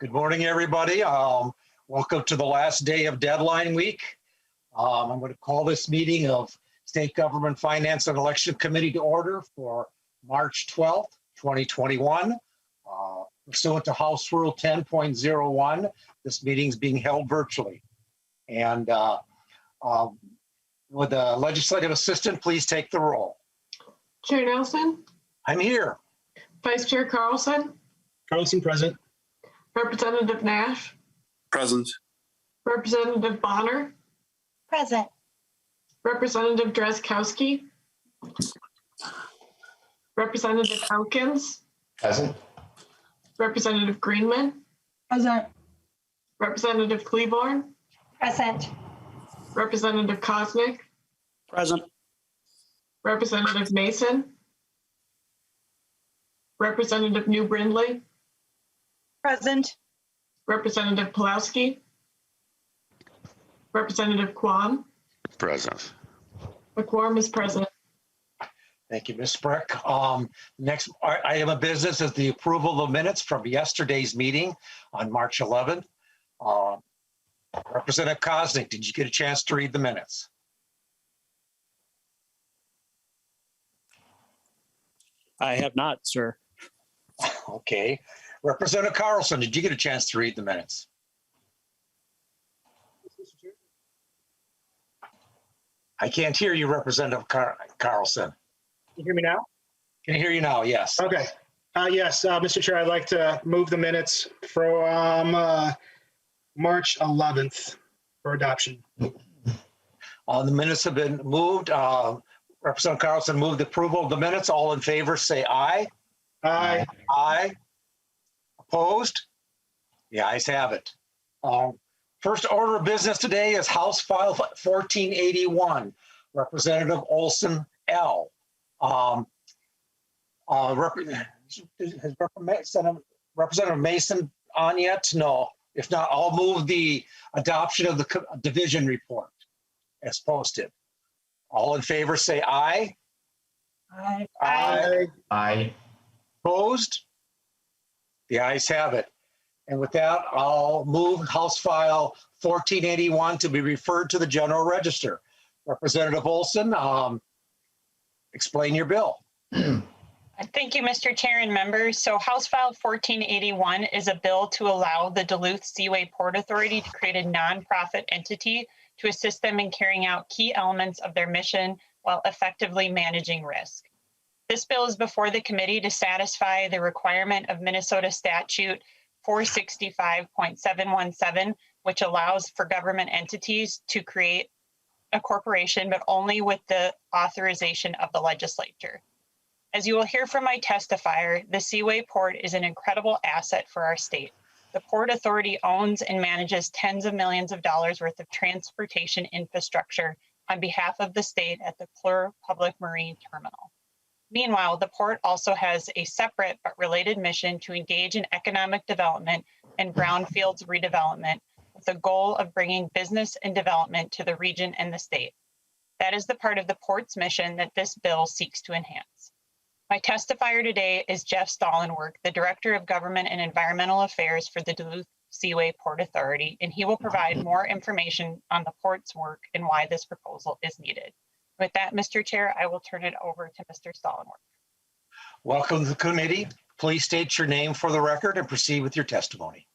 Good morning, everybody. Welcome to the last day of deadline week. I'm going to call this meeting of State Government Finance and Election Committee to order for March 12th, 2021. Pursuant to House Rule 10.01, this meeting is being held virtually. And would the legislative assistant please take the roll? Chair Nelson. I'm here. Vice Chair Carlson. Carlson present. Representative Nash. Present. Representative Bonner. Present. Representative Drazkowski. Representative Elkins. Present. Representative Greenman. Present. Representative Cleaborn. Present. Representative Kosnick. Present. Representative Mason. Representative New Brindley. Present. Representative Pulaski. Representative Kwan. Present. A quorum is present. Thank you, Ms. Sprick. Next item of business is the approval of minutes from yesterday's meeting on March 11th. Representative Kosnick, did you get a chance to read the minutes? I have not, sir. Okay. Representative Carlson, did you get a chance to read the minutes? I can't hear you, Representative Carlson. You hear me now? Can hear you now, yes. Okay. Yes, Mr. Chair, I'd like to move the minutes from March 11th for adoption. The minutes have been moved. Representative Carlson moved approval of the minutes. All in favor, say aye. Aye. Aye. Opposed? The ayes have it. First order of business today is House File 1481, Representative Olson L. Has Representative Mason on yet? No. If not, I'll move the adoption of the division report as posted. All in favor, say aye. Aye. Aye. Aye. Opposed? The ayes have it. And with that, I'll move House File 1481 to be referred to the General Register. Representative Olson, explain your bill. Thank you, Mr. Chair and members. So House File 1481 is a bill to allow the Duluth Seaway Port Authority to create a nonprofit entity to assist them in carrying out key elements of their mission while effectively managing risk. This bill is before the committee to satisfy the requirement of Minnesota Statute 465.717, which allows for government entities to create a corporation, but only with the authorization of the legislature. As you will hear from my testifier, the Seaway Port is an incredible asset for our state. The Port Authority owns and manages tens of millions of dollars worth of transportation infrastructure on behalf of the state at the Cleur Public Marine Terminal. Meanwhile, the port also has a separate but related mission to engage in economic development and brownfields redevelopment with the goal of bringing business and development to the region and the state. That is the part of the port's mission that this bill seeks to enhance. My testifier today is Jeff Stallenwerk, the Director of Government and Environmental Affairs for the Duluth Seaway Port Authority, and he will provide more information on the port's work and why this proposal is needed. With that, Mr. Chair, I will turn it over to Mr. Stallenwerk. Welcome to the committee. Please state your name for the record and proceed with your testimony.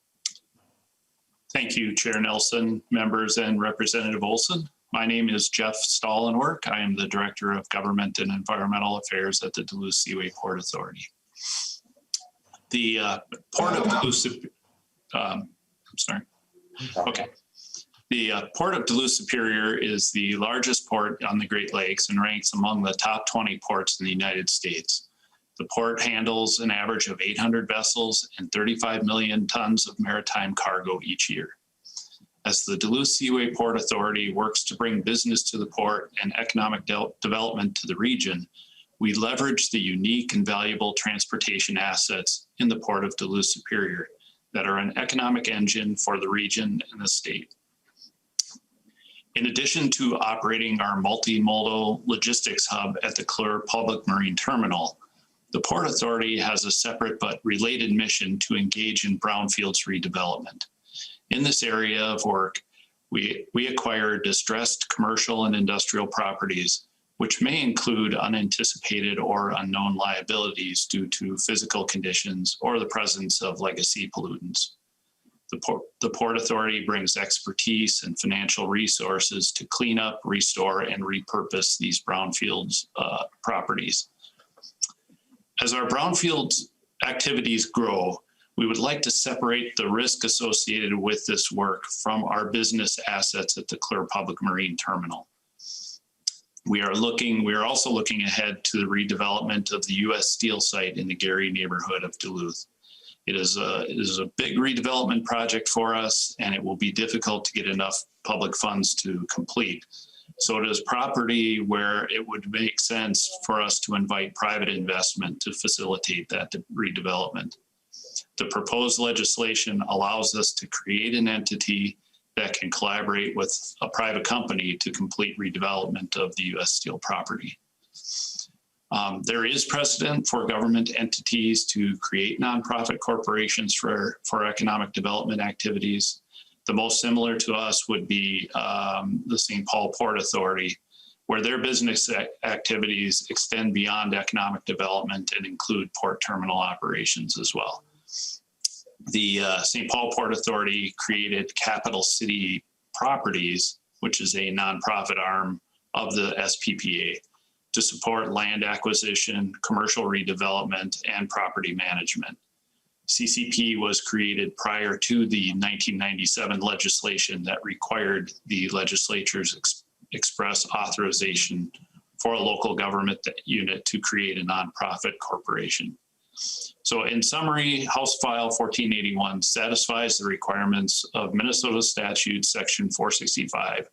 Thank you, Chair Nelson, members, and Representative Olson. My name is Jeff Stallenwerk. I am the Director of Government and Environmental Affairs at the Duluth Seaway Port Authority. The Port of Duluth, The Port of Duluth Superior is the largest port on the Great Lakes and ranks among the top 20 ports in the United States. The port handles an average of 800 vessels and 35 million tons of maritime cargo each year. As the Duluth Seaway Port Authority works to bring business to the port and economic development to the region, we leverage the unique and valuable transportation assets in the Port of Duluth Superior that are an economic engine for the region and the state. In addition to operating our multimodal logistics hub at the Cleur Public Marine Terminal, The Port Authority has a separate but related mission to engage in brownfields redevelopment. In this area of work, we acquire distressed commercial and industrial properties, which may include unanticipated or unknown liabilities due to physical conditions or the presence of legacy pollutants. The Port Authority brings expertise and financial resources to clean up, restore, and repurpose these brownfields properties. As our brownfields activities grow, we would like to separate the risk associated with this work from our business assets at the Clear Public Marine Terminal. We are also looking ahead to the redevelopment of the U.S. Steel site in the Gary neighborhood of Duluth. It is a big redevelopment project for us, and it will be difficult to get enough public funds to complete. So it is property where it would make sense for us to invite private investment to facilitate that redevelopment. The proposed legislation allows us to create an entity that can collaborate with a private company to complete redevelopment of the U.S. Steel property. There is precedent for government entities to create nonprofit corporations for economic development activities. The most similar to us would be the St. Paul Port Authority, where their business activities extend beyond economic development and include port terminal operations as well. The St. Paul Port Authority created Capital City Properties, which is a nonprofit arm of the SPPA, to support land acquisition, commercial redevelopment, and property management. CCP was created prior to the 1997 legislation that required the legislature's express authorization for a local government unit to create a nonprofit corporation. So in summary, House File 1481 satisfies the requirements of Minnesota Statute Section 465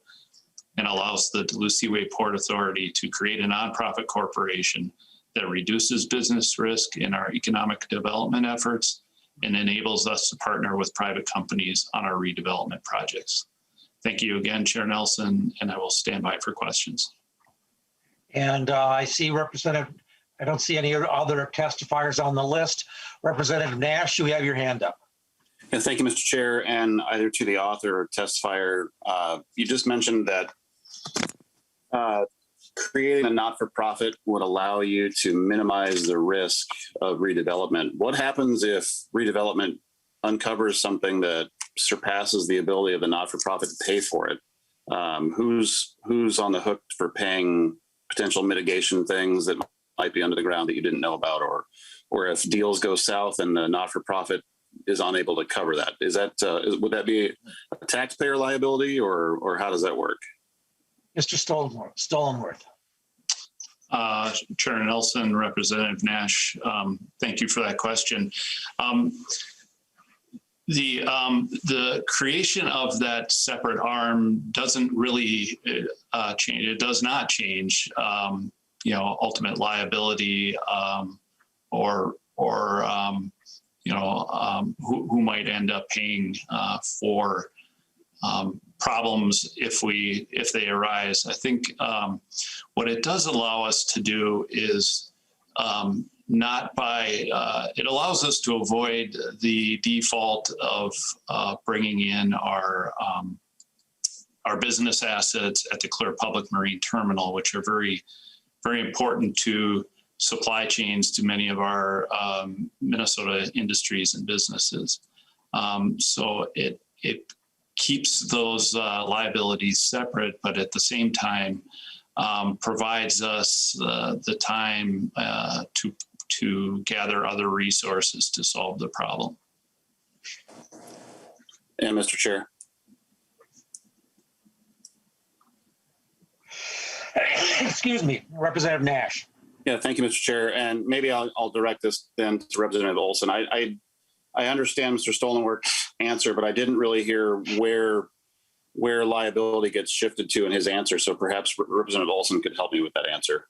and allows the Duluth Seaway Port Authority to create a nonprofit corporation that reduces business risk in our economic development efforts and enables us to partner with private companies on our redevelopment projects. Thank you again, Chair Nelson, and I will stand by for questions. And I see I don't see any other testifiers on the list. Representative Nash, you have your hand up. Yeah, thank you, Mr. Chair, and either to the author or testifier. You just mentioned that creating a not-for-profit would allow you to minimize the risk of redevelopment. What happens if redevelopment uncovers something that surpasses the ability of the not-for-profit to pay for it? Who's on the hook for paying potential mitigation things that might be under the ground that you didn't know about, or if deals go south and the not-for-profit is unable to cover that? Would that be a taxpayer liability, or how does that work? Mr. Stolenworth. Chair Nelson, Representative Nash, thank you for that question. The creation of that separate arm doesn't really change. It does not change, ultimate liability or who might end up paying for problems if they arise. I think what it does allow us to do is it allows us to avoid the default of bringing in our business assets at the Clear Public Marine Terminal, which are very, very important to supply chains to many of our Minnesota industries and businesses. So it keeps those liabilities separate, but at the same time provides us the time to gather other resources to solve the problem. And Mr. Chair. Excuse me, Representative Nash. Yeah, thank you, Mr. Chair. And maybe I'll direct this then to Representative Olson. I understand Mr. Stolenworth's answer, but I didn't really hear where liability gets shifted to in his answer. So perhaps Representative Olson could help me with that answer.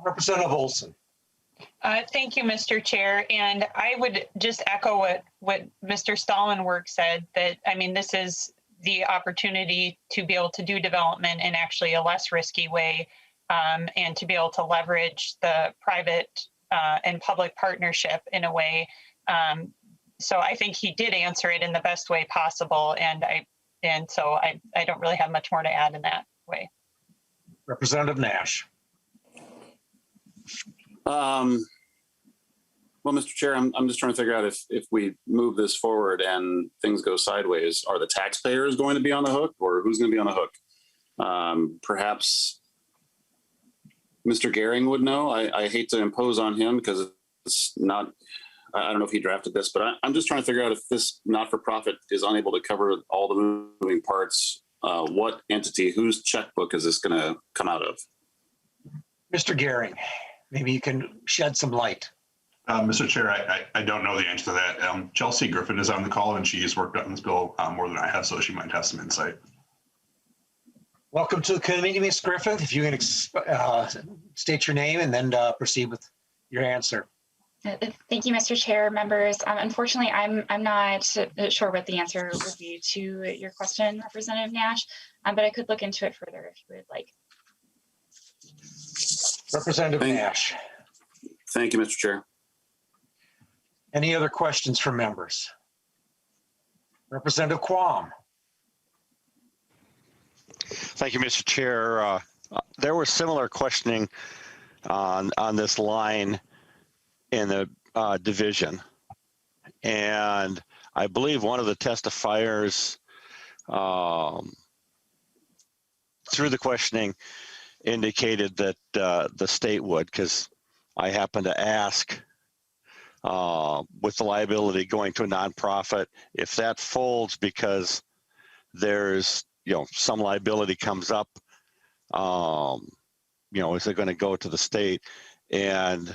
Representative Olson. Thank you, Mr. Chair. And I would just echo what Mr. Stolenworth said, that, I mean, this is the opportunity to be able to do development in actually a less risky way, and to be able to leverage the private and public partnership in a way. So I think he did answer it in the best way possible, and so I don't really have much more to add in that way. Representative Nash. Well, Mr. Chair, I'm just trying to figure out if we move this forward and things go sideways, are the taxpayers going to be on the hook, or who's going to be on the hook? Perhaps Mr. Gehring would know. I hate to impose on him because it's not, I don't know if he drafted this, but I'm just trying to figure out if this not-for-profit is unable to cover all the moving parts, what entity, whose checkbook is this going to come out of? Mr. Gehring, maybe you can shed some light. Mr. Chair, I don't know the answer to that. Chelsea Griffin is on the call and she's worked on this bill more than I have, so she might have some insight. Welcome to the committee, Ms. Griffin. If you can state your name and then proceed with your answer. Thank you, Mr. Chair, members. Unfortunately, I'm not sure what the answer would be to your question, Representative Nash, but I could look into it further if you would like. Representative Nash. Thank you, Mr. Chair. Any other questions from members? Representative Quam. Thank you, Mr. Chair. There was similar questioning on this line in the division. And I believe one of the testifiers through the questioning indicated that the state would, because I happened to ask with the liability going to a nonprofit, if that folds because there's, some liability comes up, is it going to go to the state? And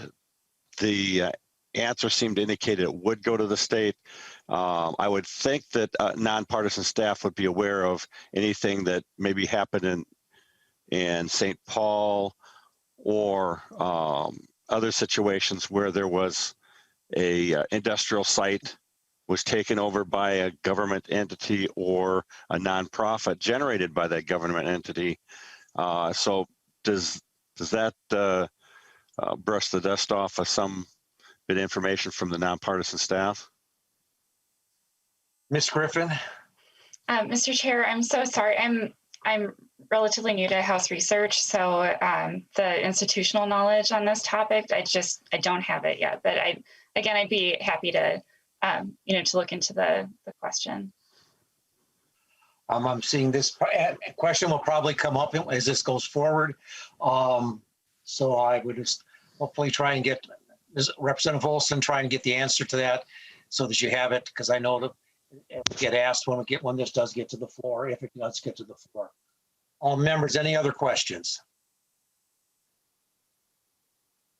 the answer seemed to indicate it would go to the state. I would think that nonpartisan staff would be aware of anything that maybe happened in St. Paul or other situations where there was a industrial site was taken over by a government entity or a nonprofit generated by that government entity. So does that brush the dust off of some bit of information from the nonpartisan staff? Ms. Griffin. Mr. Chair, I'm so sorry. I'm relatively new to House research, so the institutional knowledge on this topic, I don't have it yet. But I'd be happy to to look into the question. I'm seeing this question will probably come up as this goes forward. So I would just hopefully try and get Representative Olson, try and get the answer to that so that you have it, because I know to get asked when this does get to the floor, if it does get to the floor. All members, any other questions?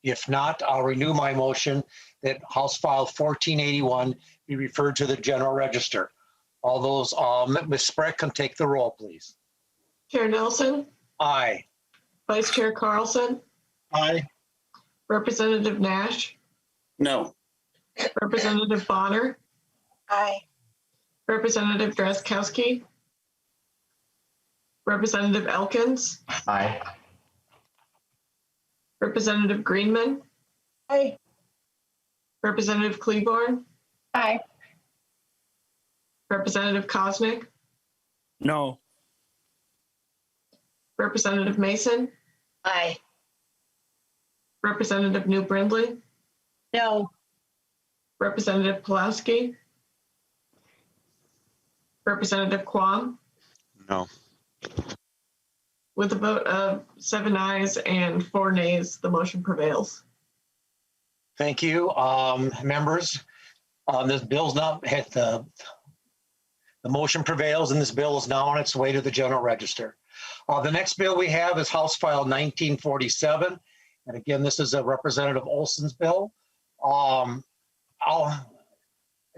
If not, I'll renew my motion that House File 1481 be referred to the General Register. All those, Ms. Spreck can take the roll, please. Chair Nelson, Aye. Vice Chair Carlson, Aye. Representative Nash, No. Representative Bonner, Aye. Representative Drazkowski, Representative Elkins, Aye. Representative Greenman, Aye. Representative Kleborn, Aye. Representative Kosnick, No. Representative Mason, Aye. Representative New Brindley, No. Representative Pulaski, Representative Quam. No. With a vote of 7 ayes and 4 nays, the motion prevails. Thank you, members. This bill's not hit the motion prevails, and this bill is now on its way to the General Register. The next bill we have is House File 1947, and again, this is a Representative Olson's bill. I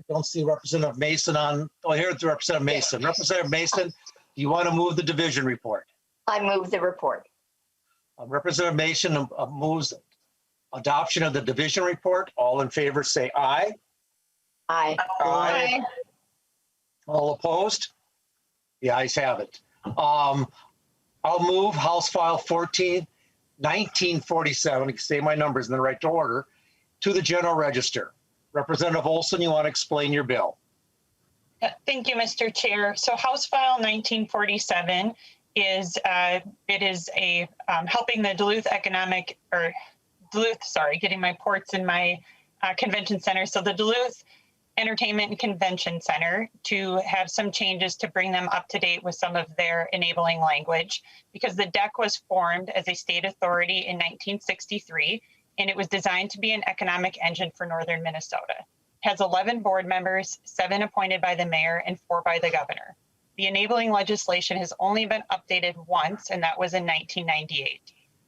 don't see Representative Mason on. Oh, here's Representative Mason. Yes. Representative Mason, do you want to move the division report? I move the report. Representative Mason moves adoption of the division report. All in favor say aye. Aye. Aye. All opposed? The ayes have it. I'll move House File 1947, say my numbers in the right order, to the general register. Representative Olson, you want to explain your bill? Thank you, Mr. Chair. So House File 1947 is helping the Duluth getting my ports in my convention center. So the Duluth Entertainment and Convention Center to have some changes to bring them up to date with some of their enabling language, because the DEC was formed as a state authority in 1963, and it was designed to be an economic engine for northern Minnesota. It has 11 board members, 7 appointed by the mayor and 4 by the governor. The enabling legislation has only been updated once, and that was in 1998.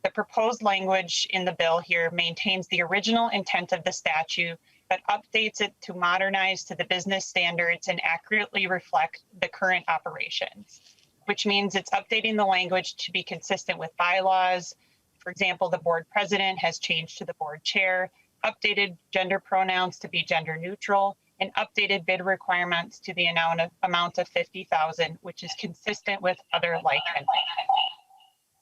The proposed language in the bill here maintains the original intent of the statute, but updates it to modernize to the business standards and accurately reflect the current operations, which means it's updating the language to be consistent with bylaws. For example, the board president has changed to the board chair, updated gender pronouns to be gender neutral, and updated bid requirements to the amount of $50,000, which is consistent with other like amendments.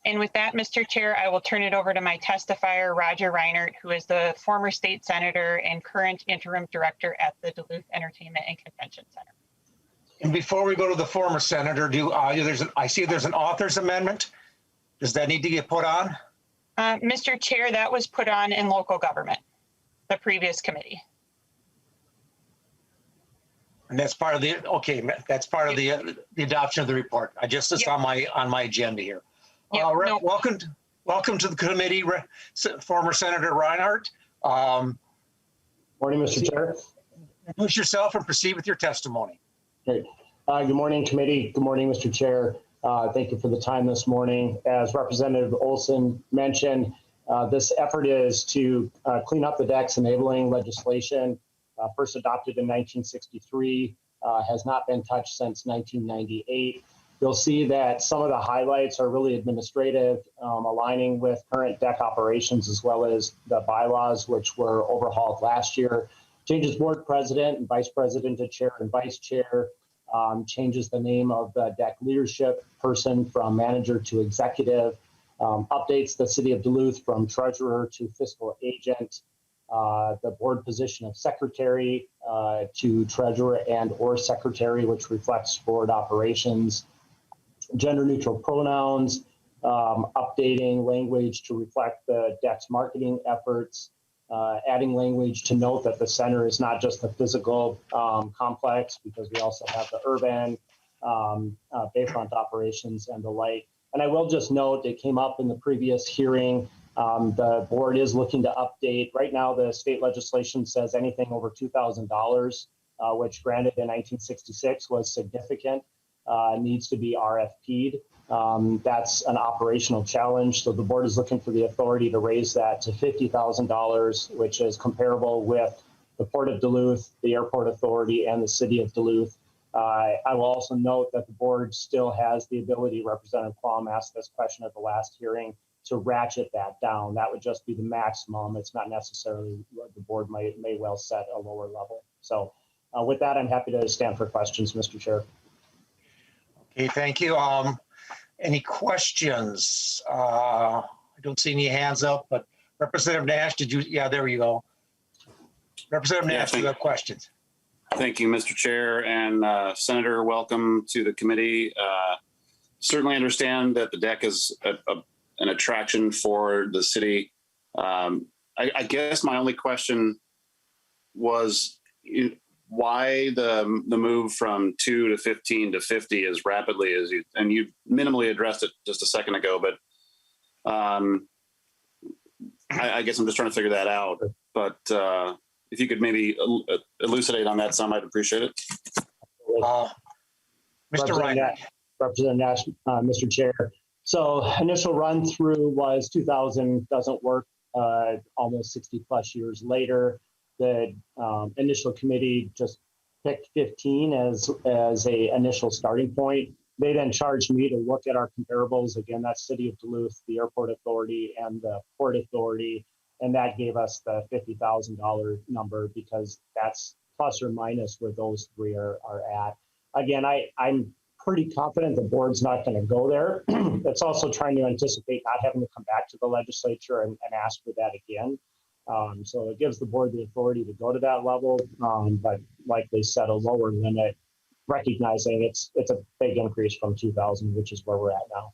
And with that, Mr. Chair, I will turn it over to my testifier, Roger Reinert, who is the former state senator and current interim director at the Duluth Entertainment and Convention Center. And before we go to the former senator, I see there's an author's amendment. Does that need to get put on? Mr. Chair, that was put on in local government, the previous committee. And that's part of the the adoption of the report. I just it's on my agenda here. Yep, no. Welcome to the committee, former Senator Reinhardt. Morning, Mr. Chair. Introduce yourself and proceed with your testimony. Great. Good morning, committee. Good morning, Mr. Chair. Thank you for the time this morning. As Representative Olson mentioned, this effort is to clean up the DEC's enabling legislation, first adopted in 1963, has not been touched since 1998. You'll see that some of the highlights are really administrative, aligning with current DEC operations, as well as the bylaws, which were overhauled last year. Changes board president and vice president to chair and vice chair, changes the name of the DEC leadership person from manager to executive, updates the city of Duluth from treasurer to fiscal agent, the board position of secretary to treasurer and or secretary, which reflects board operations, gender neutral pronouns, updating language to reflect the DEC's marketing efforts, adding language to note that the center is not just the physical complex, because we also have the urban bayfront operations and the like. And I will just note, it came up in the previous hearing, the board is looking to update. Right now, the state legislation says anything over $2,000, which granted in 1966 was significant, needs to be RFP'd. That's an operational challenge. So the board is looking for the authority to raise that to $50,000, which is comparable with the Port of Duluth, the Airport Authority, and the City of Duluth. I will also note that the board still has the ability, Representative Plum asked this question at the last hearing, to ratchet that down. That would just be the maximum. It's not necessarily what the board may well set a lower level. So with that, I'm happy to stand for questions, Mr. Chair. Okay, thank you. Any questions? I don't see any hands up, but Representative Nash, did you? Yeah, there you go. Representative Nash, do you have questions? Thank you, Mr. Chair, and Senator, welcome to the committee. Certainly understand that the DEC is an attraction for the city. I guess my only question was why the move from 2 to 15 to 50 as rapidly as you, and you minimally addressed it just a second ago, but I guess I'm just trying to figure that out. But if you could maybe elucidate on that some, I'd appreciate it. Mr. Ryan. Representative Nash, Mr. Chair. So initial run through was 2000, doesn't work almost 60 plus years later. The initial committee just picked 15 as a initial starting point. They then charged me to look at our comparables. Again, that's City of Duluth, the Airport Authority, and the Port Authority. And that gave us the $50,000 number, because that's plus or minus where those three are at. Again, I'm pretty confident the board's not going to go there. It's also trying to anticipate not having to come back to the legislature and ask for that again. So it gives the board the authority to go to that level, but like they set a lower limit, recognizing it's a big increase from 2000, which is where we're at now.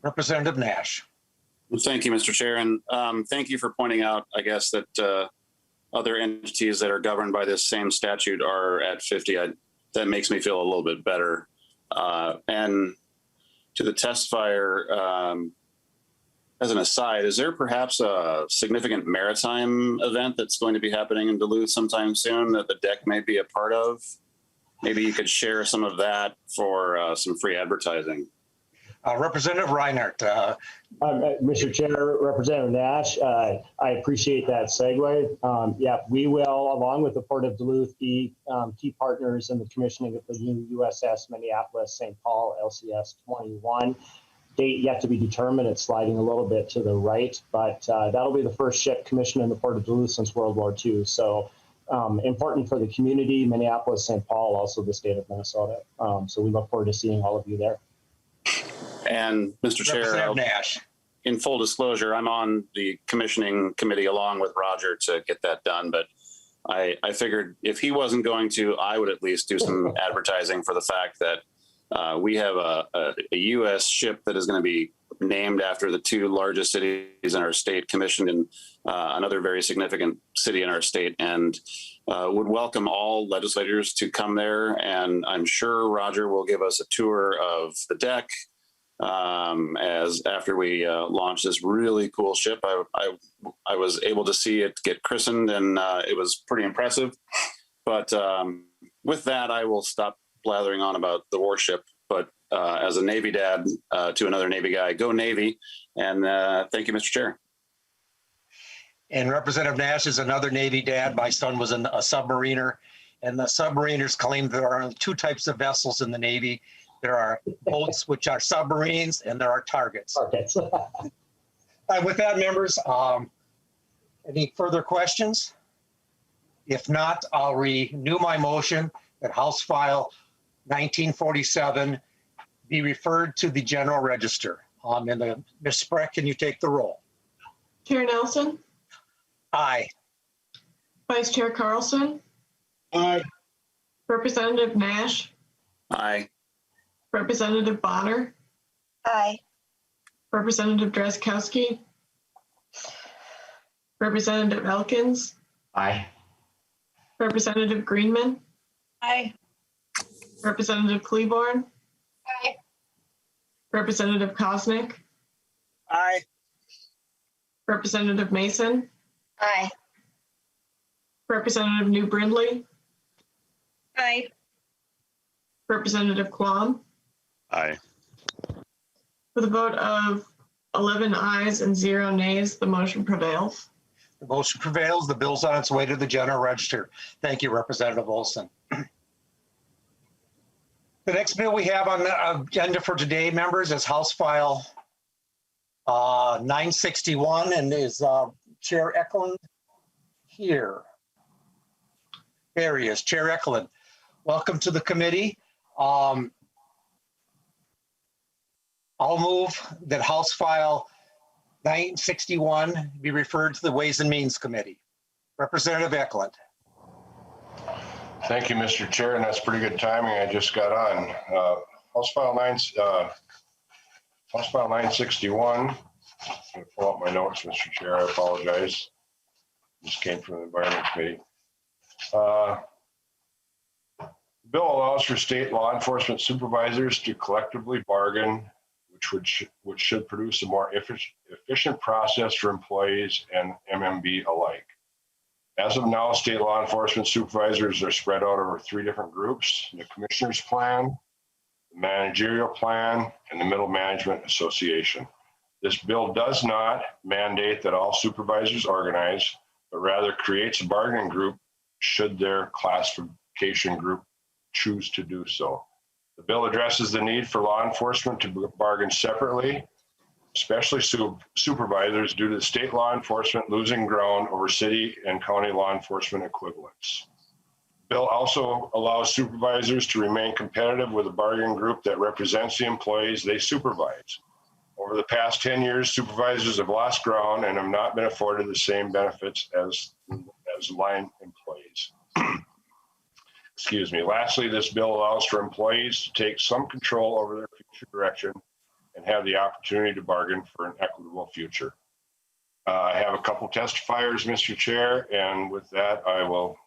Representative Nash. Well, thank you, Mr. Chair. And thank you for pointing out, I guess, that other entities that are governed by this same statute are at 50. That makes me feel a little bit better. And to the testifier, as an aside, is there perhaps a significant maritime event that's going to be happening in Duluth sometime soon that the deck may be a part of? Maybe you could share some of that for some free advertising. Representative Reinhardt. Mr. Chair, Representative Nash, I appreciate that segue. Yeah, we will, along with the Port of Duluth, be key partners in the commissioning of the new USS Minneapolis St. Paul LCS 21. Date yet to be determined. It's sliding a little bit to the right, but that'll be the first ship commissioned in the Port of Duluth since World War II. So important for the community, Minneapolis, St. Paul, also the state of Minnesota. So we look forward to seeing all of you there. And Mr. Chair, Nash. In full disclosure, I'm on the commissioning committee along with Roger to get that done. But I figured if he wasn't going to, I would at least do some advertising for the fact that we have a U.S. ship that is going to be named after the two largest cities in our state, commissioned in another very significant city in our state, and would welcome all legislators to come there. And I'm sure Roger will give us a tour of the deck as after we launch this really cool ship. I was able to see it get christened, and it was pretty impressive. But with that, I will stop blathering on about the warship. But as a Navy dad to another Navy guy, go Navy. And thank you, Mr. Chair. And Representative Nash is another Navy dad. My son was a submariner, and the submariners claim there are two types of vessels in the Navy. There are boats, which are submarines, and there are targets. With that, members, any further questions? If not, I'll renew my motion that House File 1947 be referred to the General Register. Ms. Spreck, can you take the roll? Chair Nelson, Aye. Vice Chair Carlson, Aye. Representative Nash, Aye. Representative Bonner, Aye. Representative Drazkowski, Representative Elkins, Aye. Representative Greenman, Aye. Representative Cleaborn, Aye. Representative Kosnick, Aye. Representative Mason, Aye. Representative New Brindley, Aye. Representative Quam. Aye. With a vote of 11 ayes and 0 nays, the motion prevails. The motion prevails. The bill's on its way to the General Register. Thank you, Representative Olson. The next bill we have on the agenda for today, members, is House File 961, and is Chair Ecklund here? There he is, Chair Ecklund. Welcome to the committee. I'll move that House File 961 be referred to the Ways and Means Committee. Representative Ecklund. Thank you, Mr. Chair, and that's pretty good timing. I just got on. House File 961. I'm going to pull up my notes, Mr. Chair. I apologize. Just came from the Environment Committee. The bill allows for state law enforcement supervisors to collectively bargain, which should produce a more efficient process for employees and MMB alike. As of now, state law enforcement supervisors are spread out over 3 different groups: the Commissioner's Plan, the Managerial Plan, and the Middle Management Association. This bill does not mandate that all supervisors organize, but rather creates a bargaining group should their classification group choose to do so. The bill addresses the need for law enforcement to bargain separately, especially supervisors, due to the state law enforcement losing ground over city and county law enforcement equivalents. The bill also allows supervisors to remain competitive with a bargaining group that represents the employees they supervise. Over the past 10 years, supervisors have lost ground and have not been afforded the same benefits as line employees. Excuse me. Lastly, this bill allows for employees to take some control over their future direction and have the opportunity to bargain for an equitable future. I have a couple testifiers, Mr. Chair, and with that, I will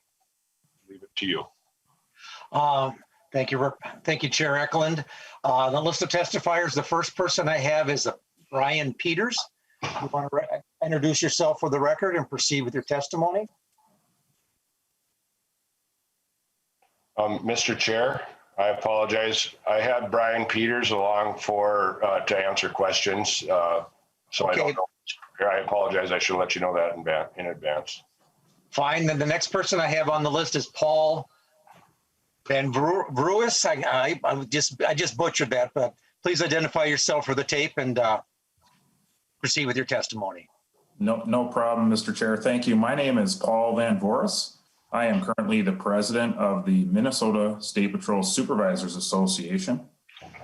leave it to you. Thank you, Chair Ecklund. The list of testifiers, the first person I have is Brian Peters. You want to introduce yourself for the record and proceed with your testimony? Mr. Chair, I apologize. I had Brian Peters along to answer questions, so okay. I don't know. I apologize. I should let you know that in advance. Fine. Then the next person I have on the list is Paul Van Bruis. I just butchered that, but please identify yourself for the tape and proceed with your testimony. No problem, Mr. Chair. Thank you. My name is Paul Van Voorhis. I am currently the president of the Minnesota State Patrol Supervisors Association.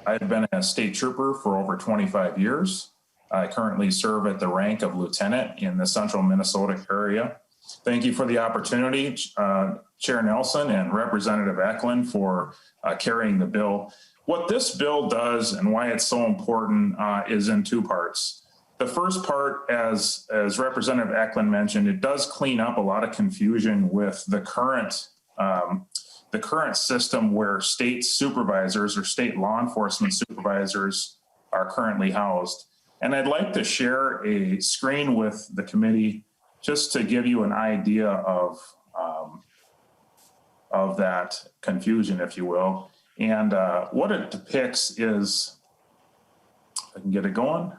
I've been a state trooper for over 25 years. I currently serve at the rank of lieutenant in the central Minnesota area. Thank you for the opportunity, Chair Nelson and Representative Ecklund, for carrying the bill. What this bill does and why it's so important is in two parts. The first part, as Representative Ecklund mentioned, it does clean up a lot of confusion with the current system where state supervisors or state law enforcement supervisors are currently housed. And I'd like to share a screen with the committee just to give you an idea of that confusion, if you will. And what it depicts is, if I can get it going.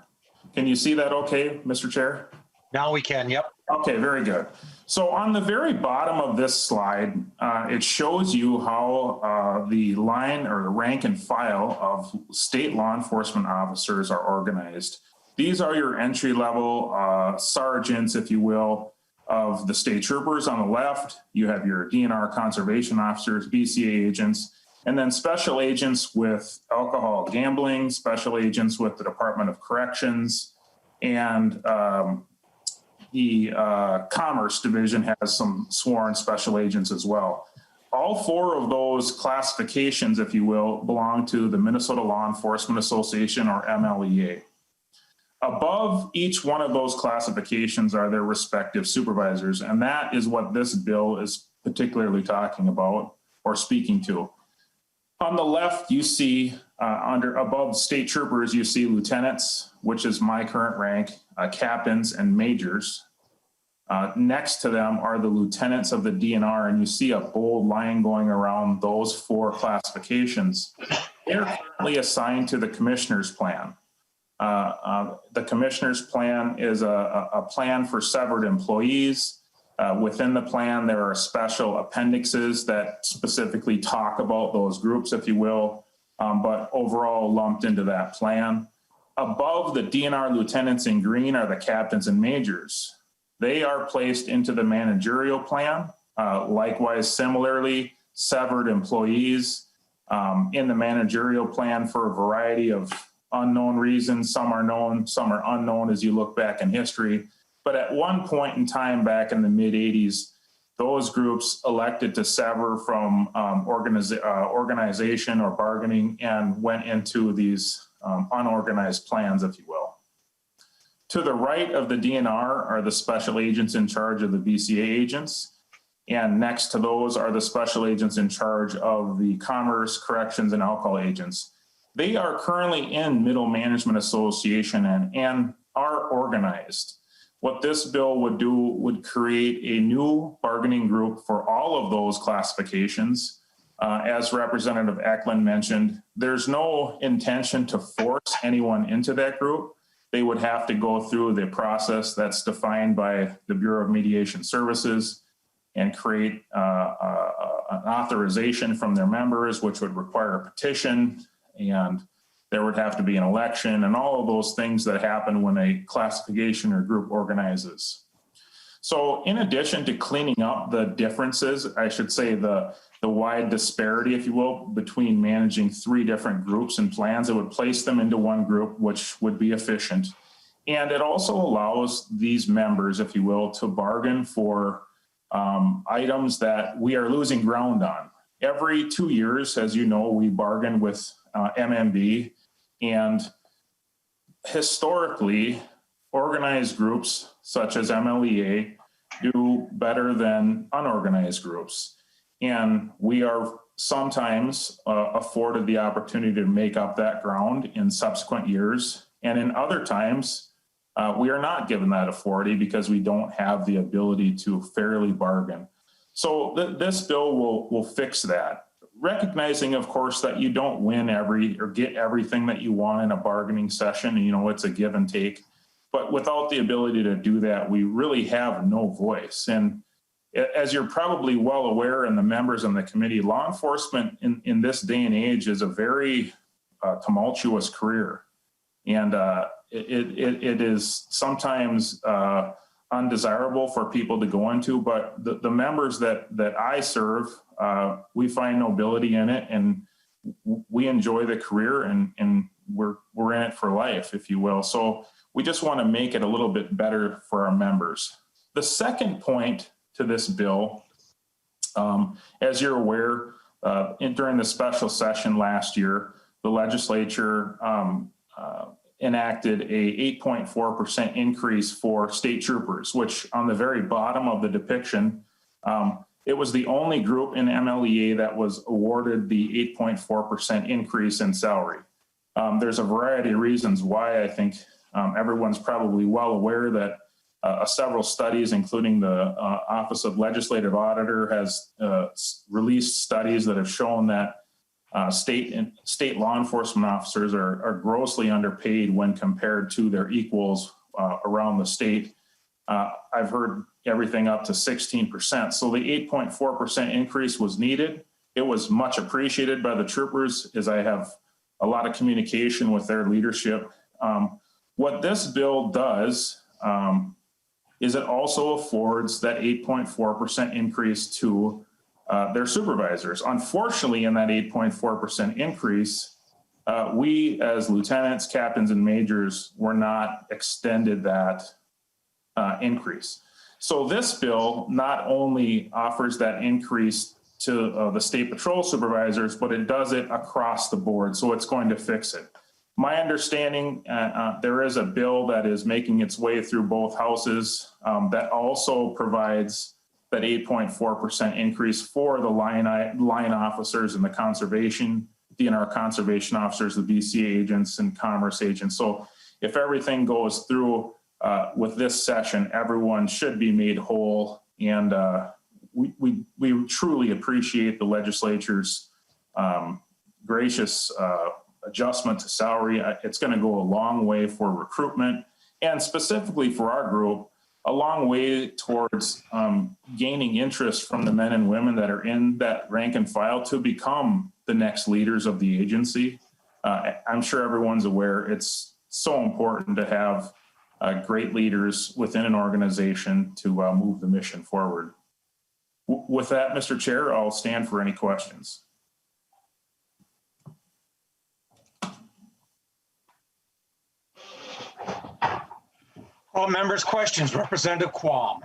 Can you see that okay, Mr. Chair? Now we can, yep. Okay, very good. So on the very bottom of this slide, it shows you how the line or the rank and file of state law enforcement officers are organized. These are your entry-level sergeants, if you will, of the state troopers on the left. You have your DNR conservation officers, BCA agents, and then special agents with alcohol gambling, special agents with the Department of Corrections, and the Commerce Division has some sworn special agents as well. All four of those classifications, if you will, belong to the Minnesota Law Enforcement Association, or MLEA. Above each one of those classifications are their respective supervisors, and that is what this bill is particularly talking about or speaking to. On the left, you see above state troopers, you see lieutenants, which is my current rank, captains and majors. Next to them are the lieutenants of the DNR, and you see a bold line going around those four classifications. They're currently assigned to the commissioner's plan. The commissioner's plan is a plan for severed employees. Within the plan, there are special appendixes that specifically talk about those groups, if you will, but overall lumped into that plan. Above the DNR lieutenants in green are the captains and majors. They are placed into the managerial plan. Likewise, similarly, severed employees in the managerial plan for a variety of unknown reasons. Some are known, some are unknown as you look back in history. But at one point in time back in the mid-'80s, those groups elected to sever from organization or bargaining and went into these unorganized plans, if you will. To the right of the DNR are the special agents in charge of the BCA agents. And next to those are the special agents in charge of the Commerce, Corrections, and Alcohol agents. They are currently in Middle Management Association and are organized. What this bill would do would create a new bargaining group for all of those classifications. As Representative Ecklund mentioned, there's no intention to force anyone into that group. They would have to go through the process that's defined by the Bureau of Mediation Services and create an authorization from their members, which would require a petition, and there would have to be an election and all of those things that happen when a classification or group organizes. So in addition to cleaning up the differences, I should say the the wide disparity, if you will, between managing 3 different groups and plans. It would place them into one group, which would be efficient. And it also allows these members, if you will, to bargain for items that we are losing ground on. Every 2 years, as you know, we bargain with MMB, and historically, organized groups such as MLEA do better than unorganized groups. And we are sometimes afforded the opportunity to make up that ground in subsequent years. And in other times, we are not given that authority because we don't have the ability to fairly bargain. So this bill will fix that. Recognizing, of course, that you don't win or get everything that you want in a bargaining session. You know, it's a give and take. But without the ability to do that, we really have no voice. And as you're probably well aware, and the members on the committee, law enforcement in this day and age is a very tumultuous career. And it is sometimes undesirable for people to go into, but the members that I serve, we find nobility in it, and we enjoy the career, and we're in it for life, if you will. So we just want to make it a little bit better for our members. The second point to this bill, as you're aware, during the special session last year, the legislature enacted a 8.4% increase for state troopers, which on the very bottom of the depiction, it was the only group in MLEA that was awarded the 8.4% increase in salary. There's a variety of reasons why. I think everyone's probably well aware that several studies, including the Office of Legislative Auditor, has released studies that have shown that state law enforcement officers are grossly underpaid when compared to their equals around the state. I've heard everything up to 16%. So the 8.4% increase was needed. It was much appreciated by the troopers, as I have a lot of communication with their leadership. What this bill does is it also affords that 8.4% increase to their supervisors. Unfortunately, in that 8.4% increase, we as lieutenants, captains, and majors were not extended that increase. So this bill not only offers that increase to the state patrol supervisors, but it does it across the board. So it's going to fix it. My understanding, there is a bill that is making its way through both houses that also provides that 8.4% increase for the line officers and the conservation, DNR conservation officers, the BC agents and commerce agents. So if everything goes through with this session, everyone should be made whole. And we truly appreciate the legislature's gracious adjustment to salary. It's going to go a long way for recruitment, and specifically for our group, a long way towards gaining interest from the men and women that are in that rank and file to become the next leaders of the agency. I'm sure everyone's aware it's so important to have great leaders within an organization to move the mission forward. With that, Mr. Chair, I'll stand for any questions. All members' questions. Representative Quam.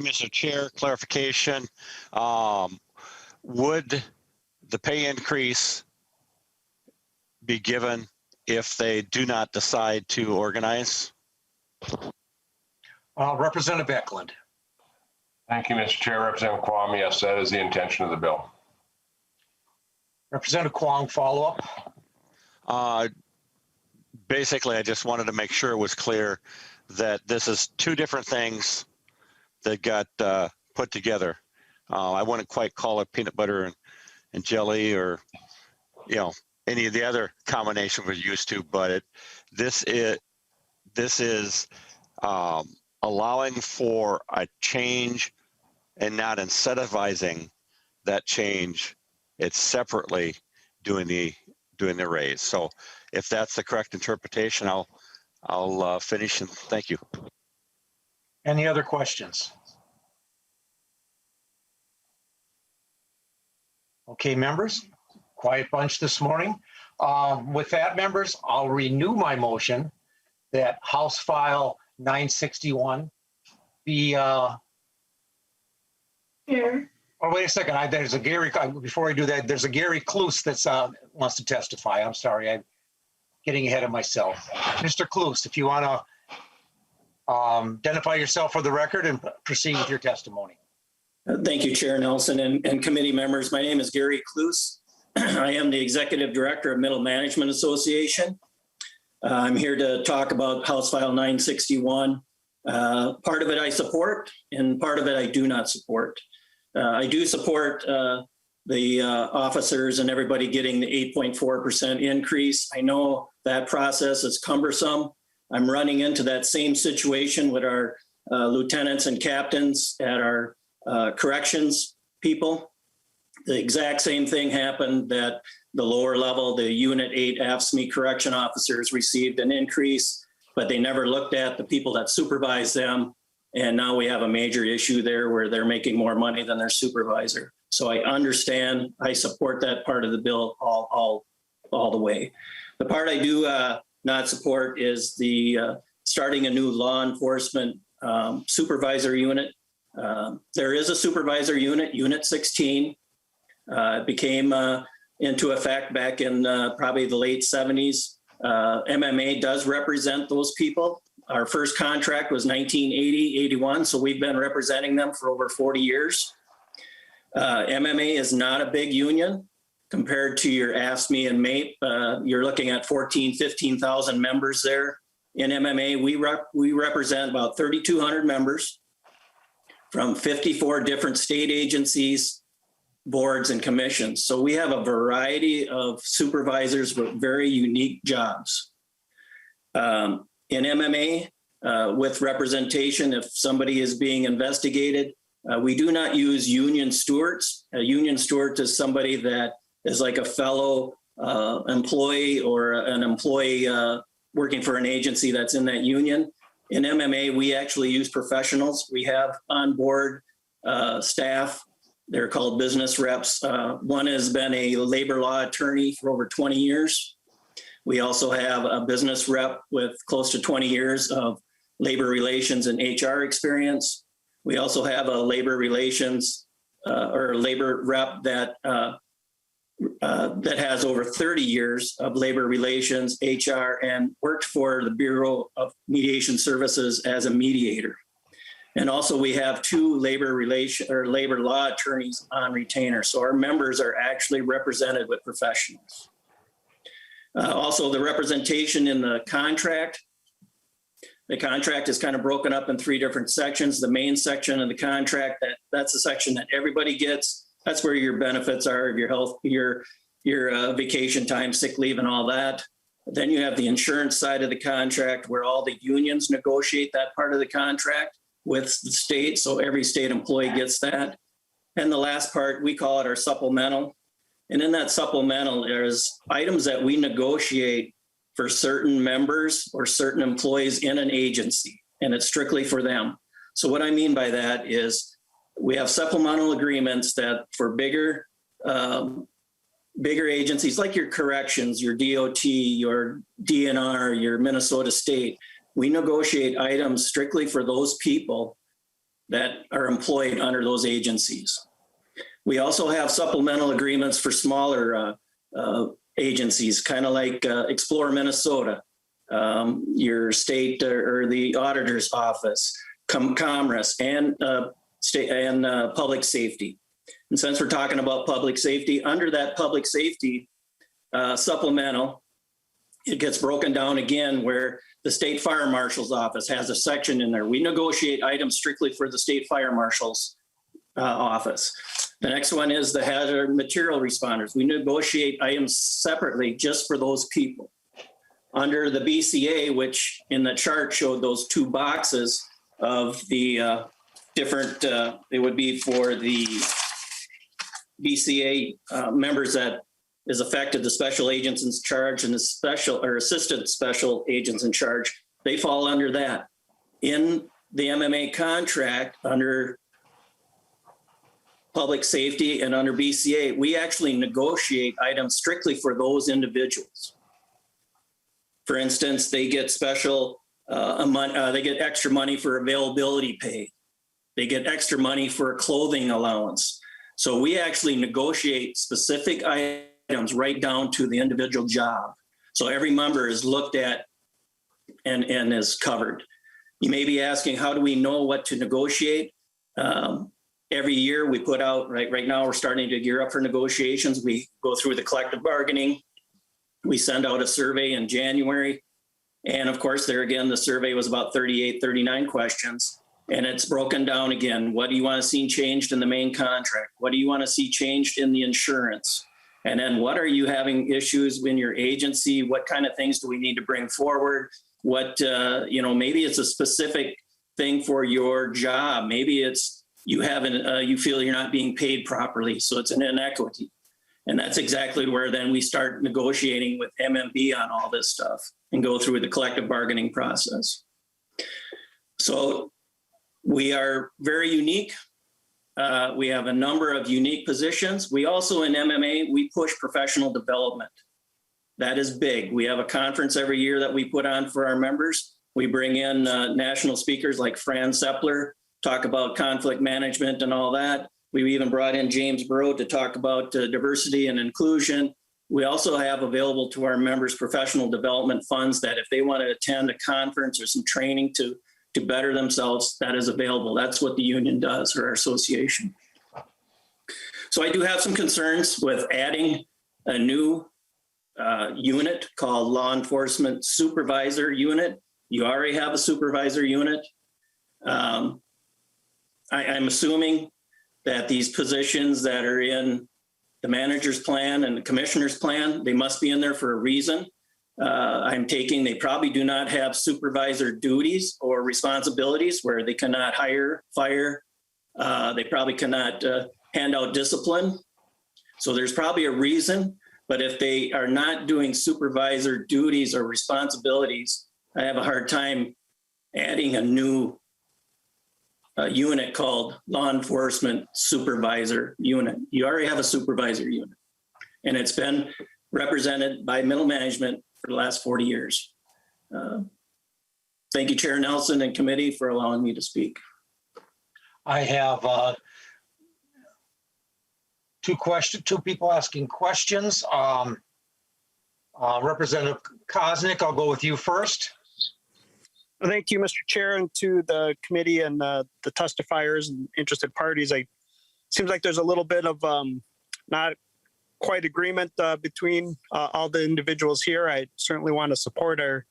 Mr. Chair, clarification. Would the pay increase be given if they do not decide to organize? Representative Ecklund. Thank you, Mr. Chair. Representative Quam, yes, that is the intention of the bill. Representative Kwong, follow up. Basically, I just wanted to make sure it was clear that this is two different things that got put together. I wouldn't quite call it peanut butter and jelly, or any of the other combination we're used to, but this is allowing for a change and not incentivizing that change. It's separately doing the raise. So if that's the correct interpretation, I'll finish and thank you. Any other questions? Okay, members, quiet bunch this morning. With that, members, I'll renew my motion that House File 961 be, Chair. oh, wait a second, there's a Gary, before I do that, there's a Gary Kluse that's wants to testify. I'm sorry, I'm getting ahead of myself. Mr. Kluse, if you want to identify yourself for the record and proceed with your testimony. Thank you, Chair Nelson and committee members. My name is Gary Kluse. I am the Executive Director of Middle Management Association. I'm here to talk about House File 961. Part of it I support and part of it I do not support. I do support the officers and everybody getting the 8.4% increase. I know that process is cumbersome. I'm running into that same situation with our lieutenants and captains at our corrections people. The exact same thing happened that the lower level, the Unit 8 AFSCME correction officers received an increase, but they never looked at the people that supervise them. And now we have a major issue there where they're making more money than their supervisor. So I understand, I support that part of the bill all the way. The part I do not support is the starting a new law enforcement supervisor unit. There is a supervisor unit, Unit 16. It became into effect back in probably the late 70s. MMA does represent those people. Our first contract was 1980-81, so we've been representing them for over 40 years. MMA is not a big union compared to your AFSCME and MAPE. You're looking at 15,000 members there. In MMA, we represent about 3,200 members from 54 different state agencies, boards, and commissions. So we have a variety of supervisors with very unique jobs. In MMA, with representation, if somebody is being investigated, we do not use union stewards. A union steward is somebody that is like a fellow employee or an employee working for an agency that's in that union. In MMA, we actually use professionals. We have on board staff. They're called business reps. One has been a labor law attorney for over 20 years. We also have a business rep with close to 20 years of labor relations and HR experience. We also have a labor relations or labor rep that has over 30 years of labor relations, HR, and worked for the Bureau of Mediation Services as a mediator. And also we have 2 labor law attorneys on retainer. So our members are actually represented with professionals. Also the representation in the contract. The contract is kind of broken up in 3 different sections. The main section of the contract, that's the section that everybody gets. That's where your benefits are, your health, your vacation time, sick leave, and all that. Then you have the insurance side of the contract where all the unions negotiate that part of the contract with the state. So every state employee gets that. And the last part, we call it our supplemental. And in that supplemental, there's items that we negotiate for certain members or certain employees in an agency, and it's strictly for them. So what I mean by that is we have supplemental agreements that for bigger agencies like your corrections, your DOT, your DNR, your Minnesota State, we negotiate items strictly for those people that are employed under those agencies. We also have supplemental agreements for smaller agencies, kind of like Explore Minnesota, your state or the auditor's office, Commerce, and state and public safety. And since we're talking about public safety, under that public safety supplemental, it gets broken down again where the state fire marshal's office has a section in there. We negotiate items strictly for the state fire marshal's office. The next one is the hazard material responders. We negotiate items separately just for those people. Under the BCA, which in the chart showed those 2 boxes of the different, it would be for the BCA members that is affected, the special agents in charge and the special or assistant special agents in charge, they fall under that. In the MMA contract under public safety, and under BCA, we actually negotiate items strictly for those individuals. For instance, they get they get extra money for availability pay. They get extra money for a clothing allowance. So we actually negotiate specific items right down to the individual job. So every member is looked at and is covered. You may be asking, how do we know what to negotiate? Every year we put out, right now we're starting to gear up for negotiations. We go through the collective bargaining. We send out a survey in January. And of course, there again, the survey was about 38, 39 questions. And it's broken down again. What do you want to see changed in the main contract? What do you want to see changed in the insurance? And then what are you having issues in your agency? What kind of things do we need to bring forward? What, maybe it's a specific thing for your job. Maybe it's you feel you're not being paid properly. So it's an inequity. And that's exactly where then we start negotiating with MMB on all this stuff and go through the collective bargaining process. So we are very unique. We have a number of unique positions. We also in MMA, we push professional development. That is big. We have a conference every year that we put on for our members. We bring in national speakers like Fran Sepler, talk about conflict management and all that. We've even brought in James Burrow to talk about diversity and inclusion. We also have available to our members professional development funds that if they want to attend a conference or some training to better themselves, that is available. That's what the union does, or our association. So I do have some concerns with adding a new unit called Law Enforcement Supervisor Unit. You already have a supervisor unit. I'm assuming that these positions that are in the manager's plan and the commissioner's plan, they must be in there for a reason. I'm taking, they probably do not have supervisor duties or responsibilities where they cannot hire, fire. They probably cannot hand out discipline. So there's probably a reason, but if they are not doing supervisor duties or responsibilities, I have a hard time adding a new unit called Law Enforcement Supervisor Unit. You already have a supervisor unit, and it's been represented by middle management for the last 40 years. Thank you, Chair Nelson and committee, for allowing me to speak. I have two people asking questions. Representative Koznick, I'll go with you first. Thank you, Mr. Chair, and to the committee and the testifiers and interested parties. Seems like there's a little bit of not quite agreement between all the individuals here. I certainly want to support our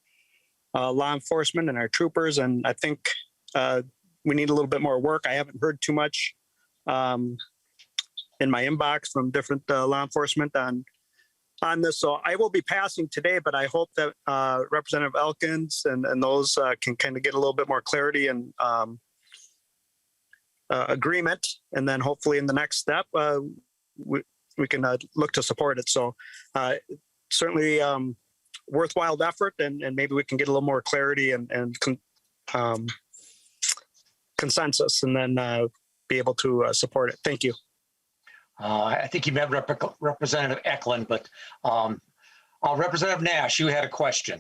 law enforcement and our troopers, and I think we need a little bit more work. I haven't heard too much in my inbox from different law enforcement on this. So I will be passing today, but I hope that Representative Ecklund and those can kind of get a little bit more clarity and agreement. And then hopefully in the next step, we can look to support it. So certainly worthwhile effort, and maybe we can get a little more clarity and consensus, and then be able to support it. Thank you. I think you meant Representative Ecklund, but Representative Nash, you had a question.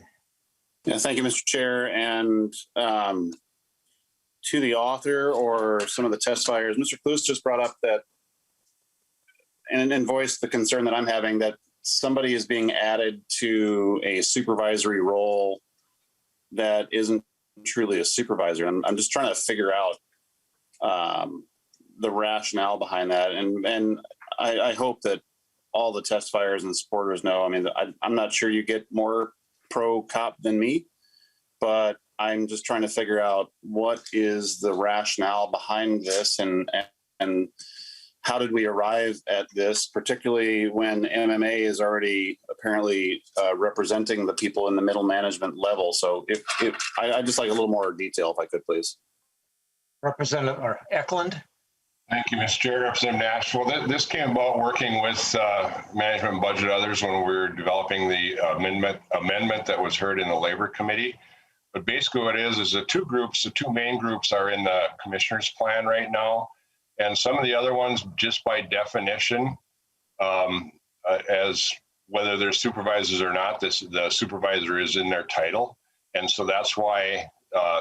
Yeah, thank you, Mr. Chair. And to the author or some of the testifiers, Mr. Cluse just brought up that and voiced the concern that I'm having that somebody is being added to a supervisory role that isn't truly a supervisor. I'm just trying to figure out the rationale behind that. And I hope that all the testifiers and supporters know, I mean, I'm not sure you get more pro cop than me, but I'm just trying to figure out what is the rationale behind this and how did we arrive at this, particularly when MMA is already apparently representing the people in the middle management level. So I'd just like a little more detail if I could, please. Representative Ecklund. Thank you, Mr. Chair. Representative Nash. Well, this came about working with management and budget others when we were developing the amendment that was heard in the Labor Committee. But basically what it is the two main groups are in the commissioner's plan right now. And some of the other ones, just by definition, as whether they're supervisors or not, the supervisor is in their title. And so that's why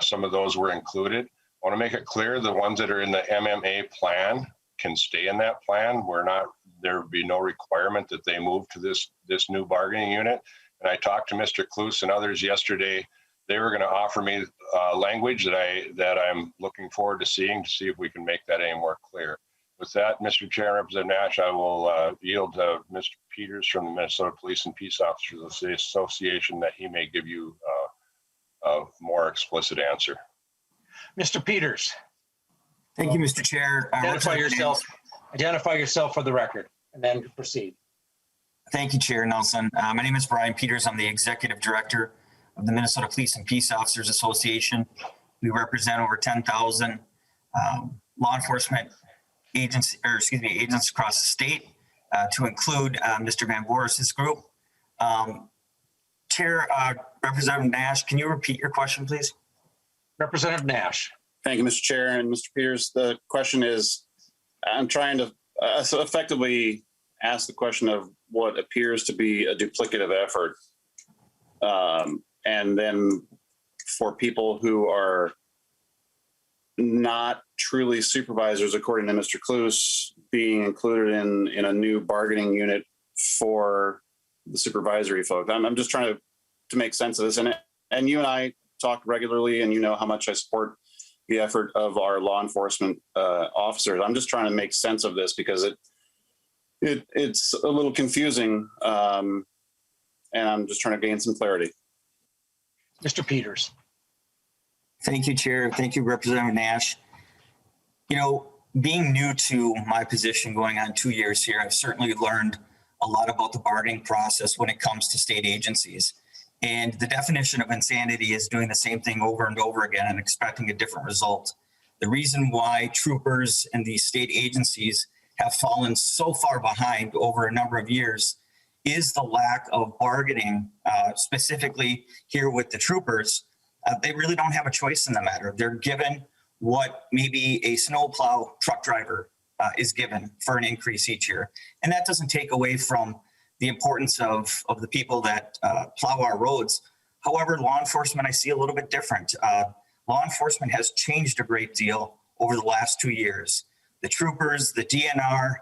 some of those were included. I want to make it clear the ones that are in the MMA plan can stay in that plan. There would be no requirement that they move to this new bargaining unit. And I talked to Mr. Kloos and others yesterday. They were going to offer me language that I'm looking forward to see if we can make that any more clear. With that, Mr. Chair, Representative Nash, I will yield to Mr. Peters from the Minnesota Police and Peace Officers Association that he may give you a more explicit answer. Mr. Peters. Thank you, Mr. Chair. Identify yourself for the record and then proceed. Thank you, Chair Nelson. My name is Brian Peters. I'm the Executive Director of the Minnesota Police and Peace Officers Association. We represent over 10,000 law enforcement agents across the state, to include Mr. Van Boris's group. Chair, Representative Nash, can you repeat your question, please? Representative Nash. Thank you, Mr. Chair. And Mr. Peters, the question is, I'm trying to effectively ask the question of what appears to be a duplicative effort. And then for people who are not truly supervisors, according to Mr. Kloos, being included in a new bargaining unit for the supervisory folks. I'm just trying to make sense of this. And you and I talk regularly, and you know how much I support the effort of our law enforcement officers. I'm just trying to make sense of this because it's a little confusing, and I'm just trying to gain some clarity. Mr. Peters. Thank you, Chair. Thank you, Representative Nash. You know, being new to my position going on 2 years here, I've certainly learned a lot about the bargaining process when it comes to state agencies. And the definition of insanity is doing the same thing over and over again and expecting a different result. The reason why troopers and these state agencies have fallen so far behind over a number of years is the lack of bargaining, specifically here with the troopers. They really don't have a choice in the matter. They're given what maybe a snowplow truck driver is given for an increase each year. And that doesn't take away from the importance of the people that plow our roads. However, law enforcement, I see a little bit different. Law enforcement has changed a great deal over the last 2 years. The troopers, the DNR,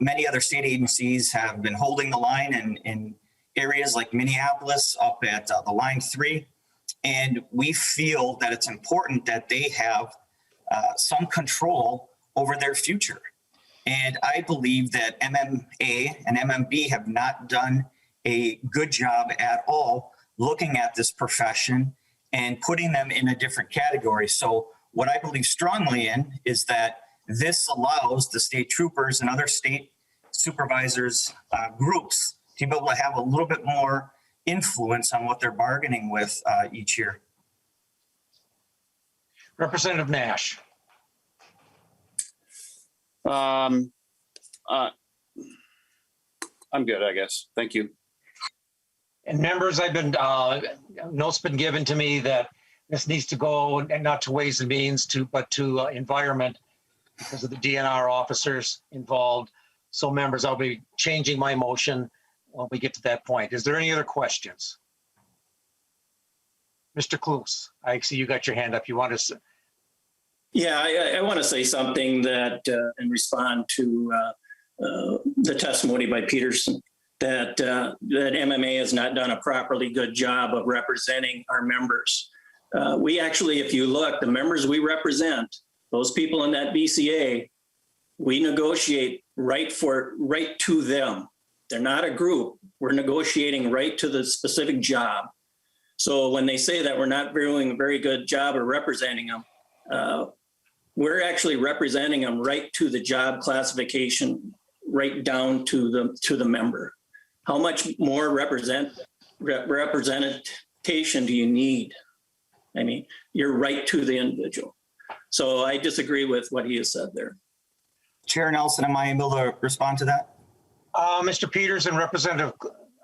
many other state agencies have been holding the line in areas like Minneapolis up at the Line 3. And we feel that it's important that they have some control over their future. And I believe that MMA and MMB have not done a good job at all looking at this profession and putting them in a different category. So what I believe strongly in is that this allows the state troopers and other state supervisors groups to be able to have a little bit more influence on what they're bargaining with each year. Representative Nash. I'm good, I guess. Thank you. And members, notes been given to me that this needs to go, and not to Ways and Means, but to Environment because of the DNR officers involved. So members, I'll be changing my motion when we get to that point. Is there any other questions? Mr. Kloos, I see you got your hand up. You want to? Yeah, I want to say something that and respond to the testimony by Peterson that MMA has not done a properly good job of representing our members. We actually, if you look, the members we represent, those people in that BCA, we negotiate right to them. They're not a group. We're negotiating right to the specific job. So when they say that we're not doing a very good job of representing them, we're actually representing them right to the job classification, right down to the member. How much more representation do you need? I mean, you're right to the individual. So I disagree with what he has said there. Chair Nelson, am I able to respond to that? Mr. Peters and Representative,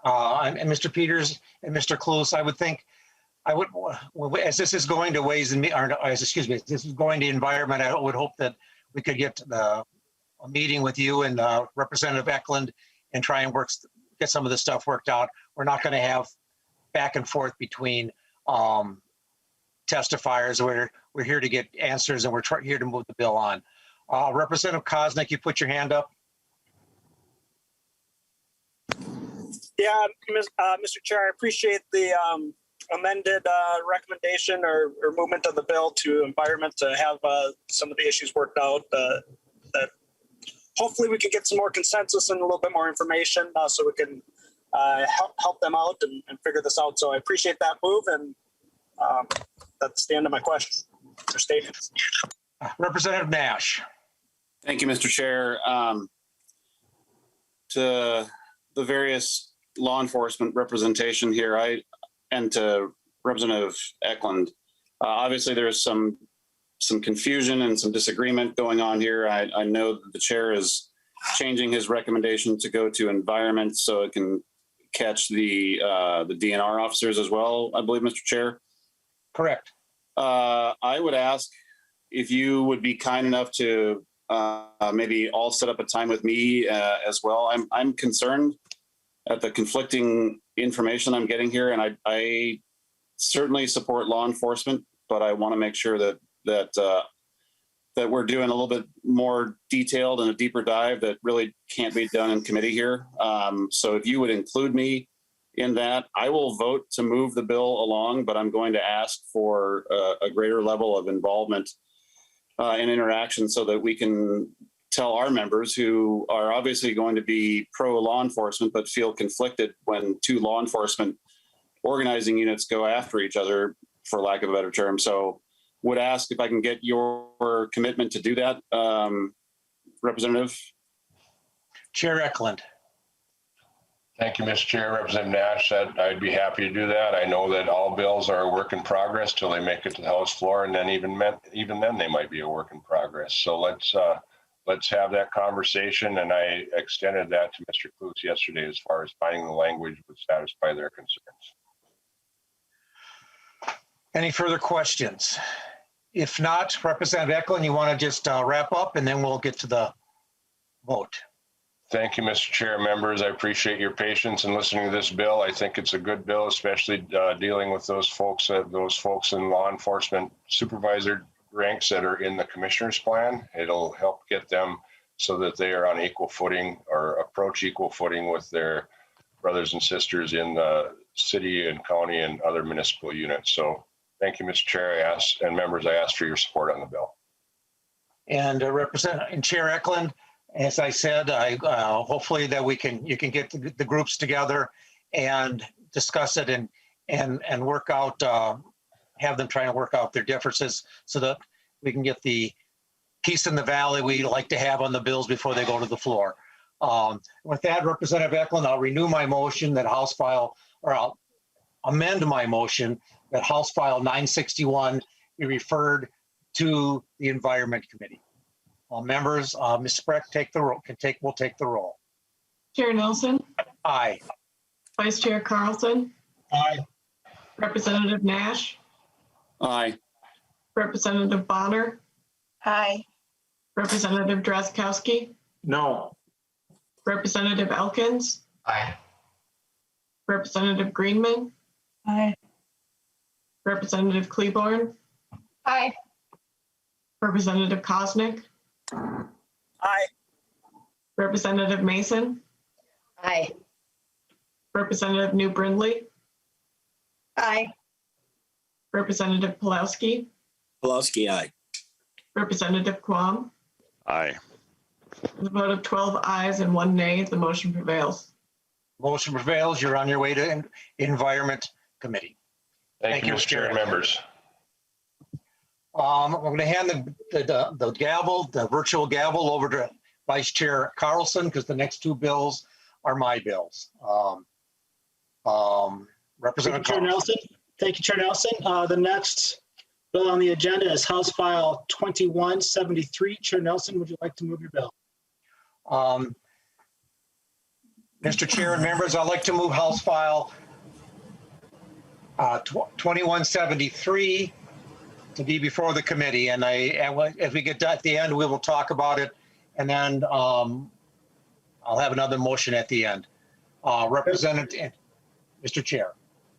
and Mr. Peters and Mr. Kloos, I would think, as this is going to Ways and Means, this is going to Environment, I would hope that we could get a meeting with you and Representative Ecklund and try and get some of this stuff worked out. We're not going to have back and forth between testifiers. We're here to get answers, and we're here to move the bill on. Representative Koznick, you put your hand up. Yeah, Mr. Chair, I appreciate the amended recommendation or movement of the bill to environment to have some of the issues worked out. That hopefully we can get some more consensus and a little bit more information so we can help them out and figure this out. So I appreciate that move, and that's the end of my question or statements. Representative Nash. Thank you, Mr. Chair. To the various law enforcement representation here, and to Representative Ecklund, obviously there's some confusion and some disagreement going on here. I know that the chair is changing his recommendation to go to environment so it can catch the DNR officers as well, I believe, Mr. Chair. Correct. I would ask if you would be kind enough to maybe all set up a time with me as well. I'm concerned at the conflicting information I'm getting here, and I certainly support law enforcement, but I want to make sure that we're doing a little bit more detailed and a deeper dive that really can't be done in committee here. So if you would include me in that, I will vote to move the bill along, but I'm going to ask for a greater level of involvement and interaction so that we can tell our members who are obviously going to be pro law enforcement but feel conflicted when two law enforcement organizing units go after each other, for lack of a better term. So would ask if I can get your commitment to do that, Representative. Chair Ecklund. Thank you, Mr. Chair. Representative Nash said I'd be happy to do that. I know that all bills are a work in progress till they make it to the House floor, and then even then they might be a work in progress. So let's have that conversation, and I extended that to Mr. Klutz yesterday as far as finding the language would satisfy their concerns. Any further questions? If not, Representative Ecklund, you want to just wrap up, and then we'll get to the vote. Thank you, Mr. Chair. Members, I appreciate your patience in listening to this bill. I think it's a good bill, especially dealing with those folks in law enforcement supervisor ranks that are in the commissioner's plan. It'll help get them so that they are on equal footing or approach equal footing with their brothers and sisters in the city and county and other municipal units. So thank you, Mr. Chair. And members, I ask for your support on the bill. And Chair Ecklund, as I said, hopefully that you can get the groups together and discuss it and work out, have them try and work out their differences so that we can get the peace in the valley we like to have on the bills before they go to the floor. With that, Representative Ecklund, I'll renew my motion that I'll amend my motion that House File 961 be referred to the Environment Committee. Members, Ms. Spreck, will take the roll. Chair Nelson. Aye. Vice Chair Carlson. Aye. Representative Nash. Aye. Representative Bonner. Aye. Representative Drazkowski. No. Representative Elkins. Aye. Representative Greenman. Aye. Representative Kleborn. Aye. Representative Koznick. Aye. Representative Mason. Aye. Representative New Brindley. Aye. Representative Pulowski. Pulowski, aye. Representative Quam. Aye. With a vote of 12 ayes and 1 nay, the motion prevails. Motion prevails. You're on your way to Environment Committee. Thank you, Mr. Chair and members. I'm going to hand the gavel, the virtual gavel, over to Vice Chair Carlson because the next two bills are my bills. Representative Chair Nelson. Thank you, Chair Nelson. The next bill on the agenda is House File 2173. Chair Nelson, would you like to move your bill? Mr. Chair and members, I'd like to move House File 2173 to be before the committee. And if we get at the end, we will talk about it. And then I'll have another motion at the end. Representative, Mr. Chair.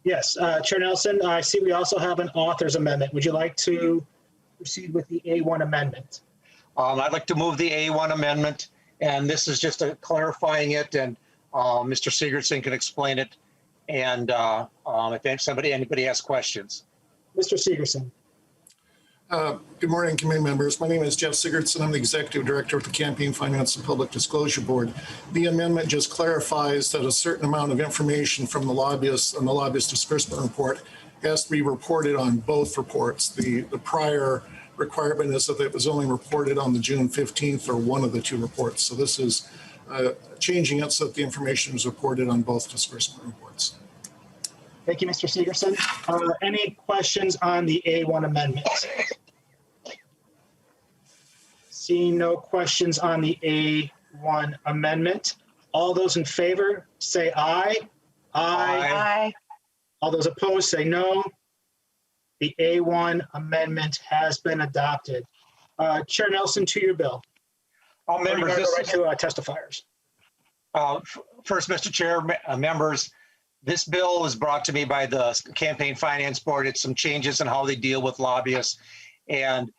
Yes, Chair Nelson, I see we also have an author's amendment. Would you like to proceed with the A1 amendment? I'd like to move the A1 amendment, and this is just clarifying it, and Mr. Sigurdson can explain it. And if anybody has questions. Mr. Sigurdson. Good morning, committee members. My name is Jeff Sigurdson. I'm the Executive Director of the Campaign Finance and Public Disclosure Board. The amendment just clarifies that a certain amount of information from the lobbyists and the lobbyist disbursement report has to be reported on both reports. The prior requirement is that it was only reported on the June 15th or one of the two reports. So this is changing it so that the information is reported on both disbursement reports. Thank you, Mr. Sigurdson. Any questions on the A1 amendment? Seeing no questions on the A1 amendment, all those in favor say aye. Aye. All those opposed say no. The A1 amendment has been adopted. Chair Nelson, to your bill. All members, this right to testifiers. First, Mr. Chair, members, this bill was brought to me by the Campaign Finance Board. It's some changes in how they deal with lobbyists. And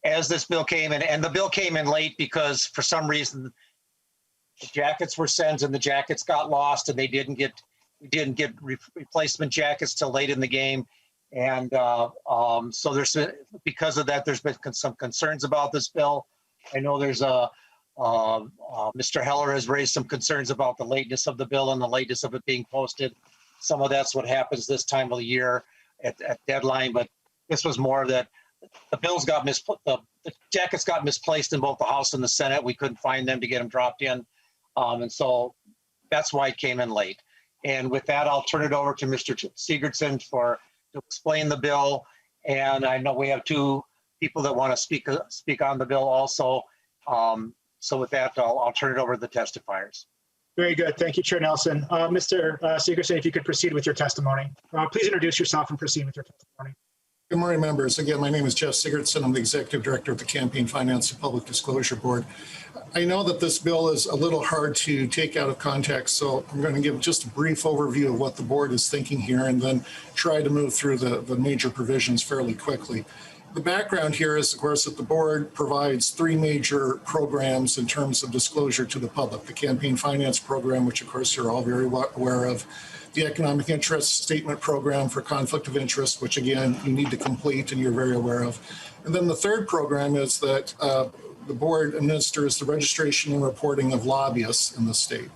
as this bill came in, and the bill came in late because for some reason the jackets were sent and the jackets got lost, and we didn't get replacement jackets till late in the game. And so because of that, there's been some concerns about this bill. I know there's Mr. Heller has raised some concerns about the lateness of the bill and the lateness of it being posted. Some of that's what happens this time of the year at deadline, but this was more that the bills got the jackets got misplaced in both the House and the Senate. We couldn't find them to get them dropped in. And so that's why it came in late. And with that, I'll turn it over to Mr. Sigurdson to explain the bill. And I know we have two people that want to speak on the bill also. So with that, I'll turn it over to the testifiers. Very good. Thank you, Chair Nelson. Mr. Sigurdson, if you could proceed with your testimony. Please introduce yourself and proceed with your testimony. Good morning, members. Again, my name is Jeff Sigurdson. I'm the Executive Director of the Campaign Finance and Public Disclosure Board. I know that this bill is a little hard to take out of context, so I'm going to give just a brief overview of what the board is thinking here and then try to move through the major provisions fairly quickly. The background here is, of course, that the board provides three major programs in terms of disclosure to the public. The Campaign Finance Program, which, of course, you're all very aware of. The Economic Interest Statement Program for Conflict of Interest, which, again, you need to complete and you're very aware of. And then the third program is that the board administers the registration and reporting of lobbyists in the state.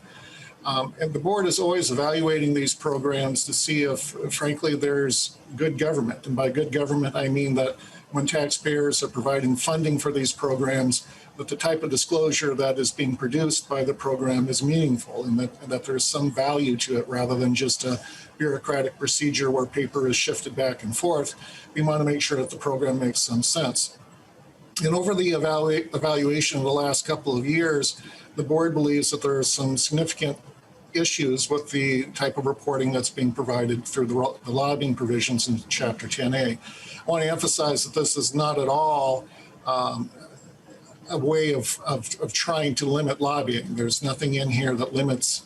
And the board is always evaluating these programs to see if, frankly, there's good government. And by good government, I mean that when taxpayers are providing funding for these programs, that the type of disclosure that is being produced by the program is meaningful and that there's some value to it rather than just a bureaucratic procedure where paper is shifted back and forth. We want to make sure that the program makes some sense. And over the evaluation of the last couple of years, the board believes that there are some significant issues with the type of reporting that's being provided through the lobbying provisions in Chapter 10A. I want to emphasize that this is not at all a way of trying to limit lobbying. There's nothing in here that limits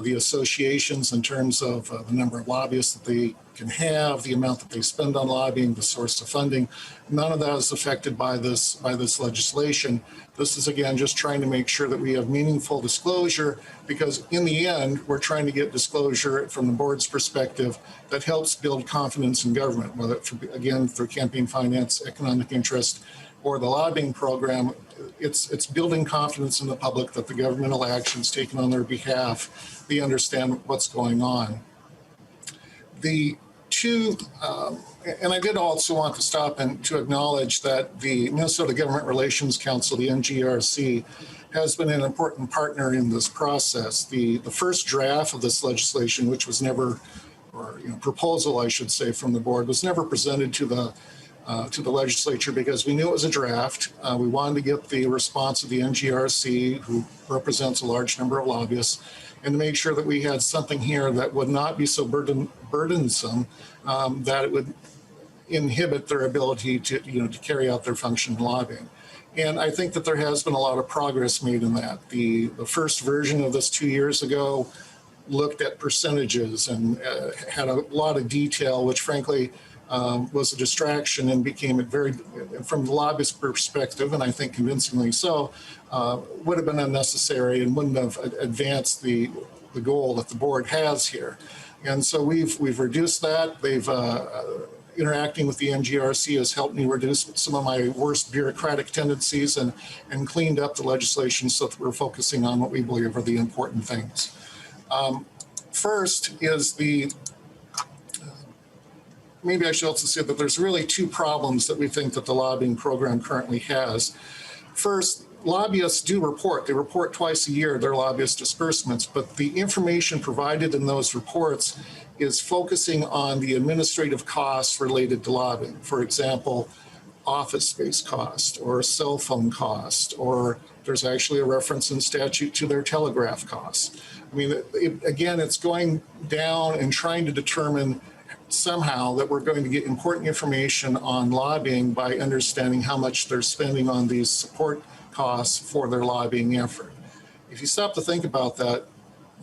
the associations in terms of the number of lobbyists that they can have, the amount that they spend on lobbying, the source of funding. None of that is affected by this legislation. This is, again, just trying to make sure that we have meaningful disclosure, because in the end, we're trying to get disclosure from the board's perspective that helps build confidence in government, whether, again, through campaign finance, economic interest, or the lobbying program. It's building confidence in the public that the governmental actions taken on their behalf, they understand what's going on. The two, and I did also want to stop and to acknowledge that the Minnesota Government Relations Council, the NGRC, has been an important partner in this process. The first draft of this legislation, which was never, or proposal, I should say, from the board, was never presented to the legislature because we knew it was a draft. We wanted to get the response of the NGRC, who represents a large number of lobbyists, and to make sure that we had something here that would not be so burdensome, that it would inhibit their ability to, to carry out their function in lobbying. And I think that there has been a lot of progress made in that. The first version of this 2 years ago looked at percentages and had a lot of detail, which frankly was a distraction and became from the lobbyist perspective, and I think convincingly so, would have been unnecessary and wouldn't have advanced the goal that the board has here. And so we've reduced that. They've interacting with the NGRC has helped me reduce some of my worst bureaucratic tendencies and cleaned up the legislation so that we're focusing on what we believe are the important things. First is maybe I should also say that there's really two problems that we think that the lobbying program currently has. First, lobbyists do report. They report twice a year their lobbyist disbursements, but the information provided in those reports is focusing on the administrative costs related to lobbying. For example, office space cost or cell phone cost, or there's actually a reference in statute to their telegraph costs. I mean, again, it's going down and trying to determine somehow that we're going to get important information on lobbying by understanding how much they're spending on these support costs for their lobbying effort. If you stop to think about that,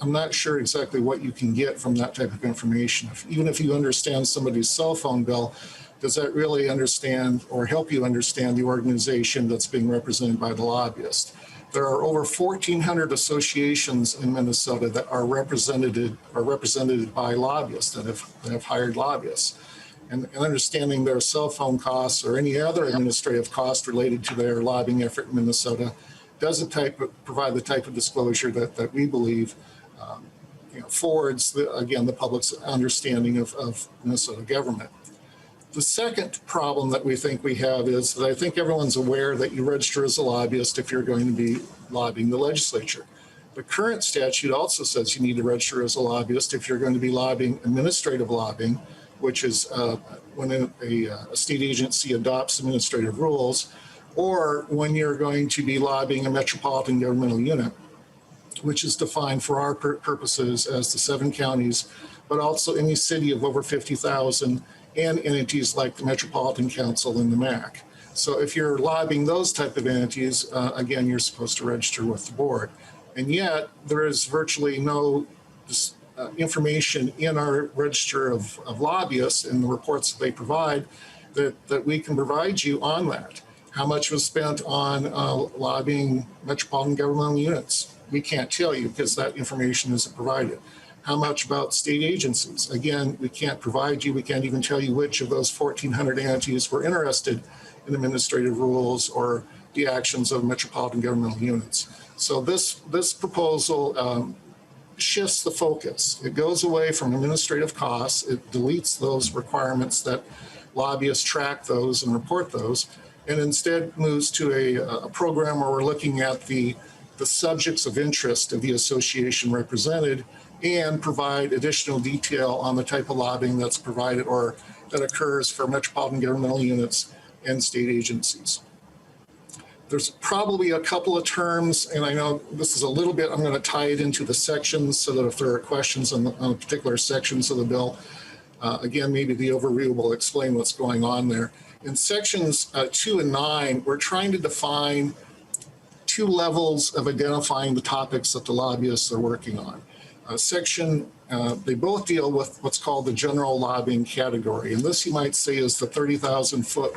I'm not sure exactly what you can get from that type of information. Even if you understand somebody's cell phone bill, does that really understand or help you understand the organization that's being represented by the lobbyist? There are over 1,400 associations in Minnesota that are represented by lobbyists that have hired lobbyists. And understanding their cell phone costs or any other administrative cost related to their lobbying effort in Minnesota doesn't provide the type of disclosure that we believe forwards, the public's understanding of Minnesota government. The second problem that we think we have is that I think everyone's aware that you register as a lobbyist if you're going to be lobbying the legislature. The current statute also says you need to register as a lobbyist if you're going to be lobbying administrative lobbying, which is when a state agency adopts administrative rules, or when you're going to be lobbying a metropolitan governmental unit, which is defined for our purposes as the 7 counties, but also any city of over 50,000 and entities like the Metropolitan Council and the MAC. So if you're lobbying those type of entities, again, you're supposed to register with the board. And yet there is virtually no information in our register of lobbyists and the reports that they provide that we can provide you on that. How much was spent on lobbying metropolitan governmental units? We can't tell you because that information isn't provided. How much about state agencies? Again, we can't provide you. We can't even tell you which of those 1,400 entities were interested in administrative rules or the actions of metropolitan governmental units. So this proposal shifts the focus. It goes away from administrative costs. It deletes those requirements that lobbyists track those and report those, and instead moves to a program where we're looking at the subjects of interest of the association represented and provide additional detail on the type of lobbying that's provided or that occurs for metropolitan governmental units and state agencies. There's probably a couple of terms, and I know this is a little bit, I'm going to tie it into the sections so that if there are questions on particular sections of the bill, again, maybe the overview will explain what's going on there. In sections 2 and 9, we're trying to define 2 levels of identifying the topics that the lobbyists are working on. They both deal with what's called the general lobbying category. And this, you might say, is the 30,000-foot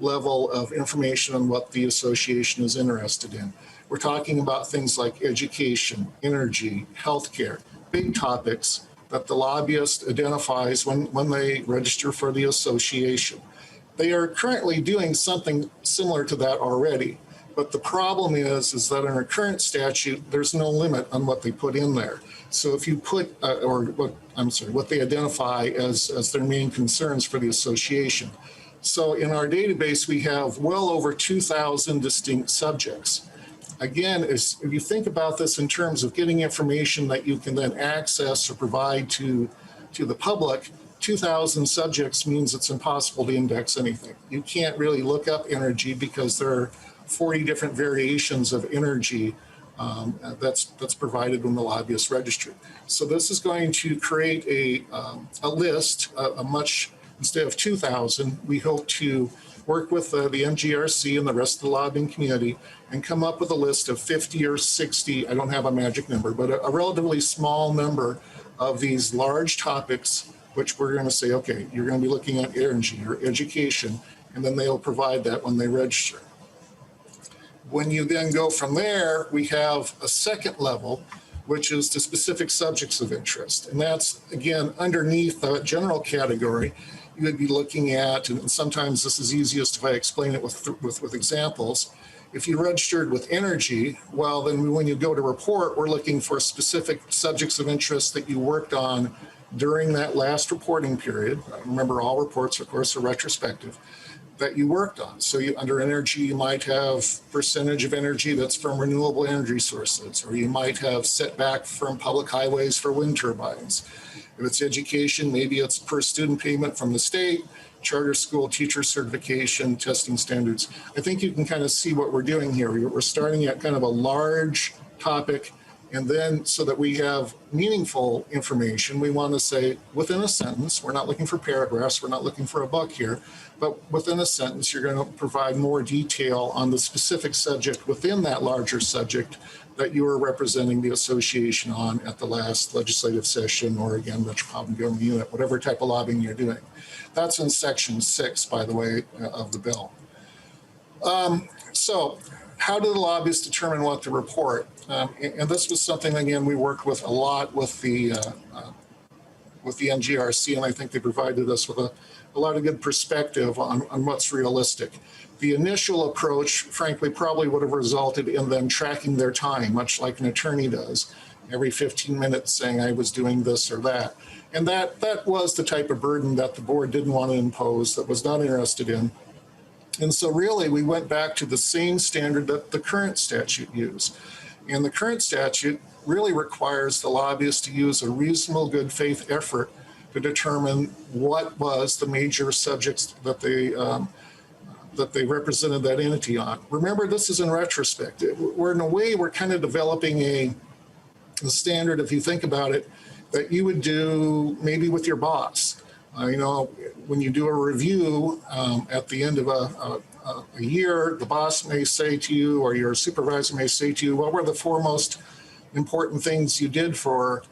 level of information on what the association is interested in. We're talking about things like education, energy, healthcare, big topics that the lobbyist identifies when they register for the association. They are currently doing something similar to that already. But the problem is that in our current statute, there's no limit on what they put in there. So if you put, what they identify as their main concerns for the association. So in our database, we have well over 2,000 distinct subjects. Again, if you think about this in terms of getting information that you can then access or provide to the public, 2,000 subjects means it's impossible to index anything. You can't really look up energy because there are 40 different variations of energy that's provided when the lobbyist registered. So this is going to create a list, a much instead of 2,000, we hope to work with the MGRC and the rest of the lobbying community and come up with a list of 50 or 60, I don't have a magic number, but a relatively small number of these large topics, which we're going to say, okay, you're going to be looking at energy or education, and then they'll provide that when they register. When you then go from there, we have a second level, which is the specific subjects of interest. And that's, again, underneath the general category, you would be looking at, and sometimes this is easiest if I explain it with examples. If you registered with energy, well, then when you go to report, we're looking for specific subjects of interest that you worked on during that last reporting period. Remember, all reports, of course, are retrospective, that you worked on. So under energy, you might have percentage of energy that's from renewable energy sources, or you might have setback from public highways for wind turbines. If it's education, maybe it's per student payment from the state, charter school teacher certification, testing standards. I think you can kind of see what we're doing here. We're starting at kind of a large topic, and then so that we have meaningful information, we want to say within a sentence, we're not looking for paragraphs, we're not looking for a book here, but within a sentence, you're going to provide more detail on the specific subject within that larger subject that you were representing the association on at the last legislative session, or again, metropolitan government unit, whatever type of lobbying you're doing. That's in section 6, by the way, of the bill. So how do the lobbyists determine what to report? And this was something, again, we worked with a lot with the NGRC, and I think they provided us with a lot of good perspective on what's realistic. The initial approach, frankly, probably would have resulted in them tracking their time, much like an attorney does, every 15 minutes saying I was doing this or that. And that was the type of burden that the board didn't want to impose, that was not interested in. And so really, we went back to the same standard that the current statute used. And the current statute really requires the lobbyists to use a reasonable good faith effort to determine what was the major subjects that they represented that entity on. Remember, this is in retrospect. We're in a way, we're kind of developing a standard, if you think about it, that you would do maybe with your boss. You know, when you do a review at the end of a year, the boss may say to you, or your supervisor may say to you, what were the 4 most important things you did for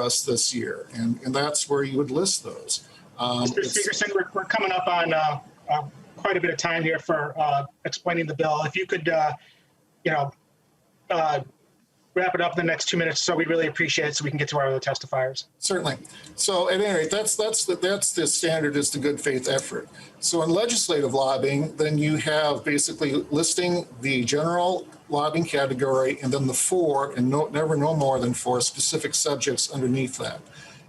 us this year? And that's where you would list those. Mr. Segerson, we're coming up on quite a bit of time here for explaining the bill. If you could, wrap it up in the next 2 minutes, so we really appreciate it, so we can get to our other testifiers. Certainly. So at any rate, that's the standard, is the good faith effort. So in legislative lobbying, then you have basically listing the general lobbying category and then the 4, and never no more than 4 specific subjects underneath that.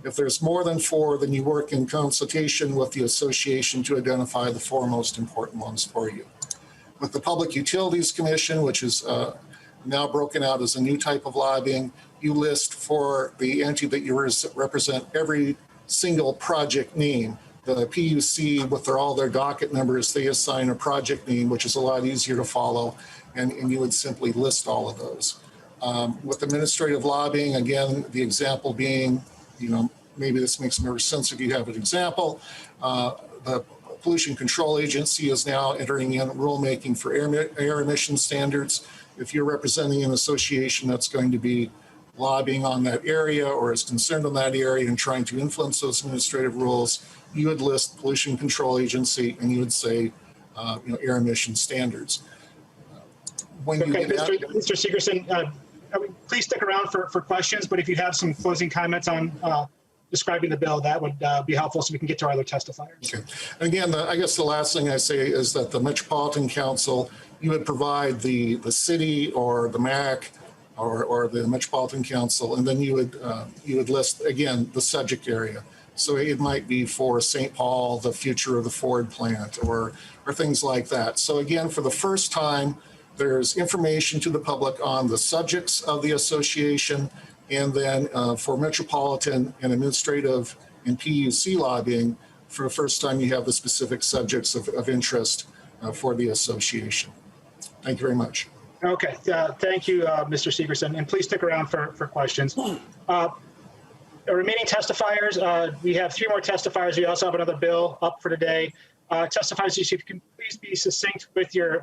If there's more than 4, then you work in consultation with the association to identify the 4 most important ones for you. With the Public Utilities Commission, which is now broken out as a new type of lobbying, you list for the entity that you represent every single project name. The PUC, with all their docket numbers, they assign a project name, which is a lot easier to follow, and you would simply list all of those. With administrative lobbying, again, the example being, maybe this makes more sense if you have an example. The Pollution Control Agency is now entering in rulemaking for air emission standards. If you're representing an association that's going to be lobbying on that area or is concerned on that area and trying to influence those administrative rules, you would list Pollution Control Agency and you would say, air emission standards. Okay, Mr. Segerson, please stick around for questions, but if you have some closing comments on describing the bill, that would be helpful so we can get to our other testifiers. Okay. Again, I guess the last thing I say is that the Metropolitan Council, you would provide the city or the MAC or the Metropolitan Council, and then you would list, again, the subject area. So it might be for St. Paul, the future of the Ford plant, or things like that. So again, for the first time, there's information to the public on the subjects of the association, and then for metropolitan and administrative and PUC lobbying, for the first time, you have the specific subjects of interest for the association. Thank you very much. Okay, thank you, Mr. Segerson, and please stick around for questions. remaining testifiers, we have 3 more testifiers. We also have another bill up for today. Testifiers, if you can please be succinct with your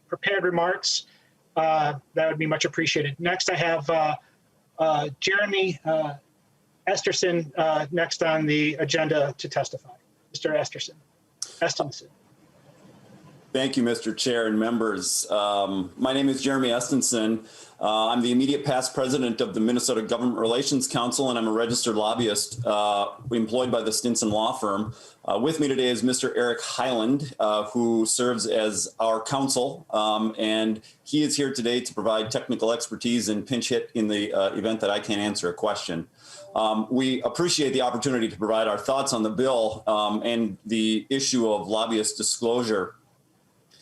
prepared remarks, that would be much appreciated. Next, I have Jeremy Esterson next on the agenda to testify. Mr. Estenson. Thank you, Mr. Chair and members. My name is Jeremy Estenson. I'm the immediate past president of the Minnesota Government Relations Council, and I'm a registered lobbyist employed by the Stinson Law Firm. With me today is Mr. Eric Hyland, who serves as our counsel, and he is here today to provide technical expertise and pinch hit in the event that I can't answer a question. We appreciate the opportunity to provide our thoughts on the bill and the issue of lobbyist disclosure.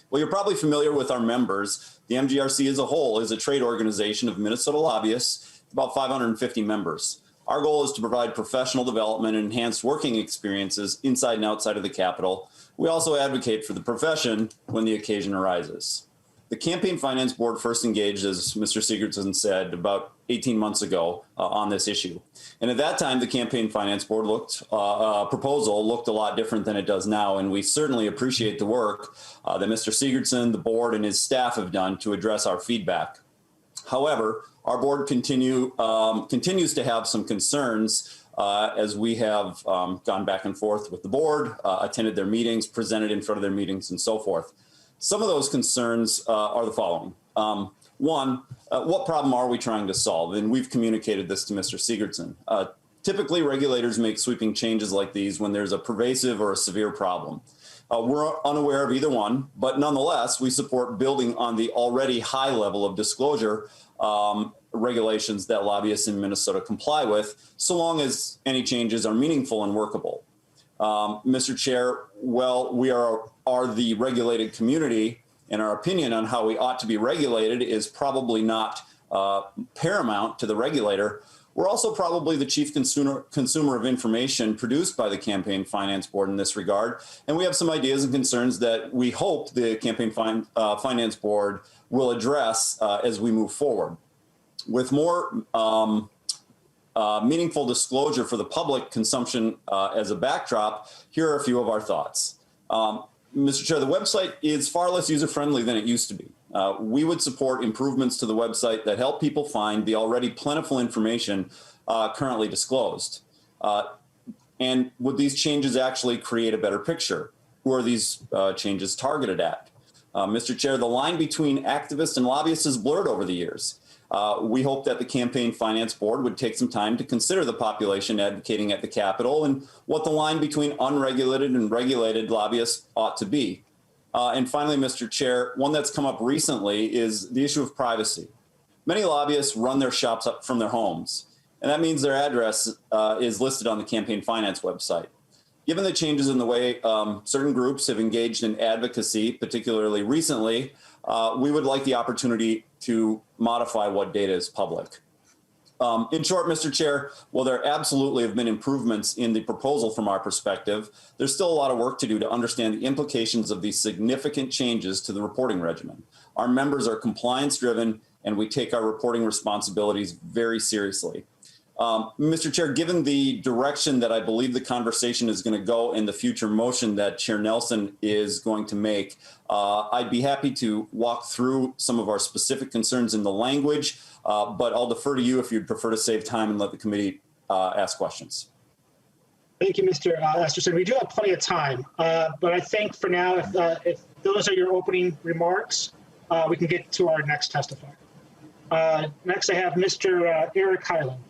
Well, you're probably familiar with our members. The MGRC as a whole is a trade organization of Minnesota lobbyists, about 550 members. Our goal is to provide professional development and enhanced working experiences inside and outside of the Capitol. We also advocate for the profession when the occasion arises. The Campaign Finance Board first engaged, as Mr. Sigurdson said, about 18 months ago on this issue. And at that time, the Campaign Finance Board proposal looked a lot different than it does now. And we certainly appreciate the work that Mr. Sigurdson, the board, and his staff have done to address our feedback. However, our board continues to have some concerns as we have gone back and forth with the board, attended their meetings, presented in front of their meetings, and so forth. Some of those concerns are the following. One, what problem are we trying to solve? And we've communicated this to Mr. Sigurdson. Typically, regulators make sweeping changes like these when there's a pervasive or a severe problem. We're unaware of either one, but nonetheless, we support building on the already high level of disclosure regulations that lobbyists in Minnesota comply with, so long as any changes are meaningful and workable. Mr. Chair, well, we are the regulated community, and our opinion on how we ought to be regulated is probably not paramount to the regulator. We're also probably the chief consumer of information produced by the Campaign Finance Board in this regard, and we have some ideas and concerns that we hope the Campaign Finance Board will address as we move forward. With more meaningful disclosure for the public consumption as a backdrop, here are a few of our thoughts. Mr. Chair, the website is far less user-friendly than it used to be. We would support improvements to the website that help people find the already plentiful information currently disclosed. And would these changes actually create a better picture? Who are these changes targeted at? Mr. Chair, the line between activists and lobbyists is blurred over the years. We hope that the Campaign Finance Board would take some time to consider the population advocating at the Capitol and what the line between unregulated and regulated lobbyists ought to be. And finally, Mr. Chair, one that's come up recently is the issue of privacy. Many lobbyists run their shops up from their homes, and that means their address is listed on the Campaign Finance website. Given the changes in the way certain groups have engaged in advocacy, particularly recently, we would like the opportunity to modify what data is public. In short, Mr. Chair, while there absolutely have been improvements in the proposal from our perspective, there's still a lot of work to do to understand the implications of these significant changes to the reporting regimen. Our members are compliance-driven, and we take our reporting responsibilities very seriously. Mr. Chair, given the direction that I believe the conversation is going to go in the future motion that Chair Nelson is going to make, I'd be happy to walk through some of our specific concerns in the language, but I'll defer to you if you'd prefer to save time and let the committee ask questions. Thank you, Mr. Esterson. We do have plenty of time, but I think for now, if those are your opening remarks, we can get to our next testifier. Next, I have Mr. Eric Hyland.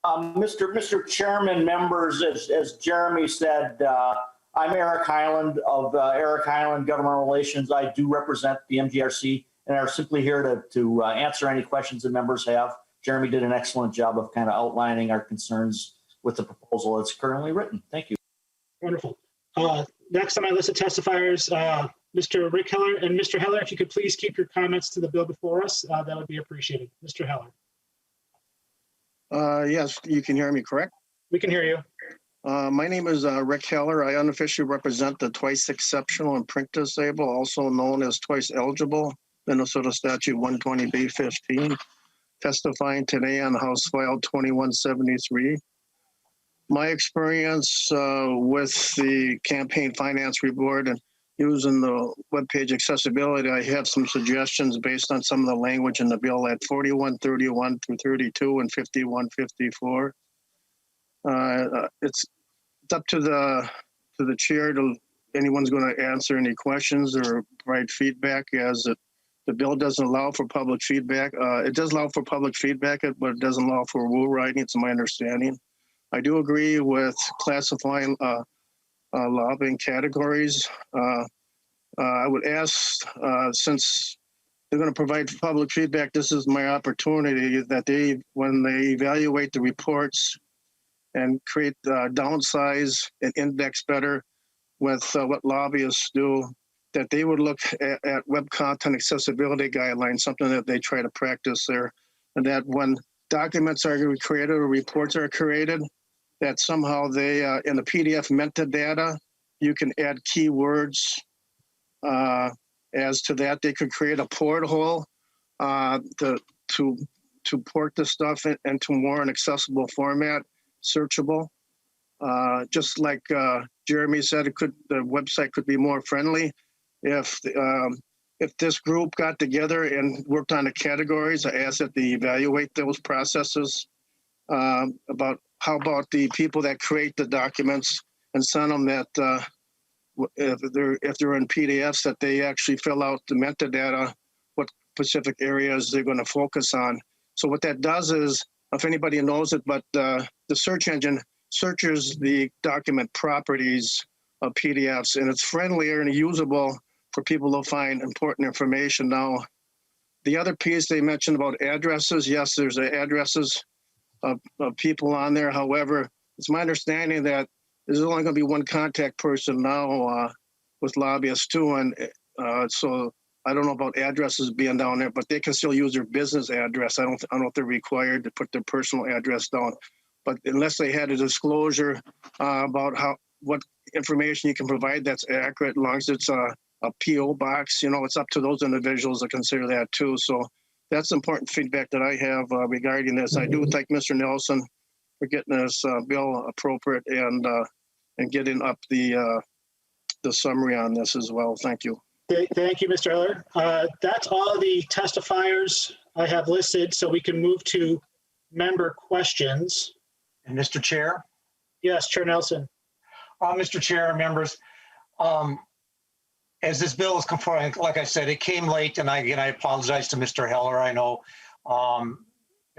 Mr. Chairman, members, as Jeremy said, I'm Eric Hyland of Eric Hyland Government Relations. I do represent the MGRC and are simply here to answer any questions that members have. Jeremy did an excellent job of kind of outlining our concerns with the proposal that's currently written. Thank you. Wonderful. Next on my list of testifiers, Mr. Rick Heller. And Mr. Heller, if you could please keep your comments to the bill before us, that would be appreciated. Mr. Heller. Yes, you can hear me, correct? We can hear you. My name is Rick Heller. I unofficially represent the twice exceptional and print disabled, also known as twice eligible, Minnesota Statute 120B15. testifying today on House File 2173. My experience with the Campaign Finance Report and using the webpage accessibility, I have some suggestions based on some of the language in the bill at 4131 through 32 and 5154. It's up to the chair to anyone's going to answer any questions or provide feedback, as the bill doesn't allow for public feedback. It does allow for public feedback, but it doesn't allow for rule writing. It's my understanding. I do agree with classifying lobbying categories. I would ask, since they're going to provide public feedback, this is my opportunity that they, when they evaluate the reports and create, downsize and index better with what lobbyists do, that they would look at web content accessibility guidelines, something that they try to practice there, and that when documents are created or reports are created, that somehow they, in the PDF metadata, you can add keywords. As to that, they could create a porthole to port the stuff into more an accessible format, searchable. Just like Jeremy said, the website could be more friendly if this group got together and worked on the categories. I asked that they evaluate those processes. About how about the people that create the documents and send them that if they're in PDFs, that they actually fill out the metadata, what specific areas they're going to focus on. So what that does is, if anybody knows it, but the search engine searches the document properties of PDFs, and it's friendlier and usable for people to find important information. Now, the other piece they mentioned about addresses, yes, there's addresses of people on there. However, it's my understanding that there's only going to be one contact person now with lobbyists too, and so I don't know about addresses being down there, but they can still use their business address. I don't know if they're required to put their personal address down, but unless they had a disclosure about what information you can provide that's accurate, as long as it's a PO box, it's up to those individuals to consider that too. So that's important feedback that I have regarding this. I do thank Mr. Nelson for getting this bill appropriate and getting up the summary on this as well. Thank you. Thank you, Mr. Heller. That's all the testifiers I have listed, so we can move to member questions. And Mr. Chair? Yes, Chair Nelson. Mr. Chair and members, as this bill is conforming, like I said, it came late, and I apologize to Mr. Heller. I know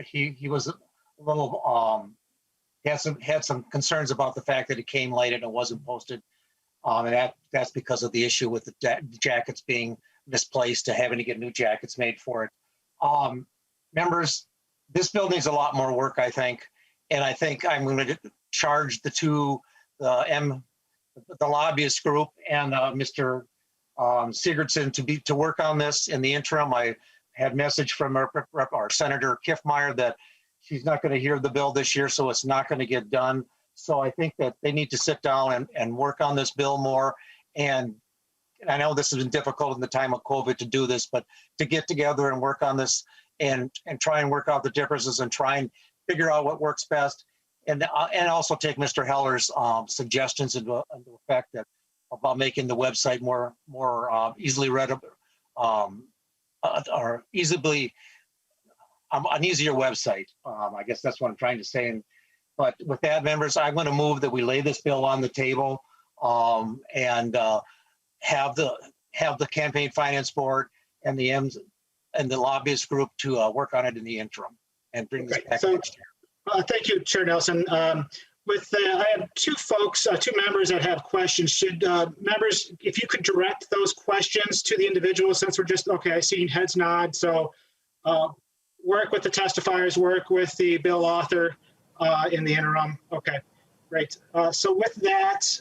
he was a little had some concerns about the fact that it came late and it wasn't posted, and that's because of the issue with the jackets being misplaced, to having to get new jackets made for it. Members, this bill needs a lot more work, I think, and I think I'm going to charge the lobbyist group and Mr. Sigurdson to work on this in the interim. I had message from our Senator Kiffmeyer that she's not going to hear the bill this year, so it's not going to get done. So I think that they need to sit down and work on this bill more. And I know this has been difficult in the time of COVID to do this, but to get together and work on this and try and work out the differences and try and figure out what works best. And also take Mr. Heller's suggestions into effect about making the website more easily readable, or an easier website. I guess that's what I'm trying to say. But with that, members, I'm going to move that we lay this bill on the table and have the Campaign Finance Board and the lobbyist group to work on it in the interim and bring this back next year. Thank you, Chair Nelson. I have two members that have questions. Should members, if you could direct those questions to the individual, since we're just, okay, I see heads nod. So work with the testifiers, work with the bill author in the interim. Okay, great. So with that,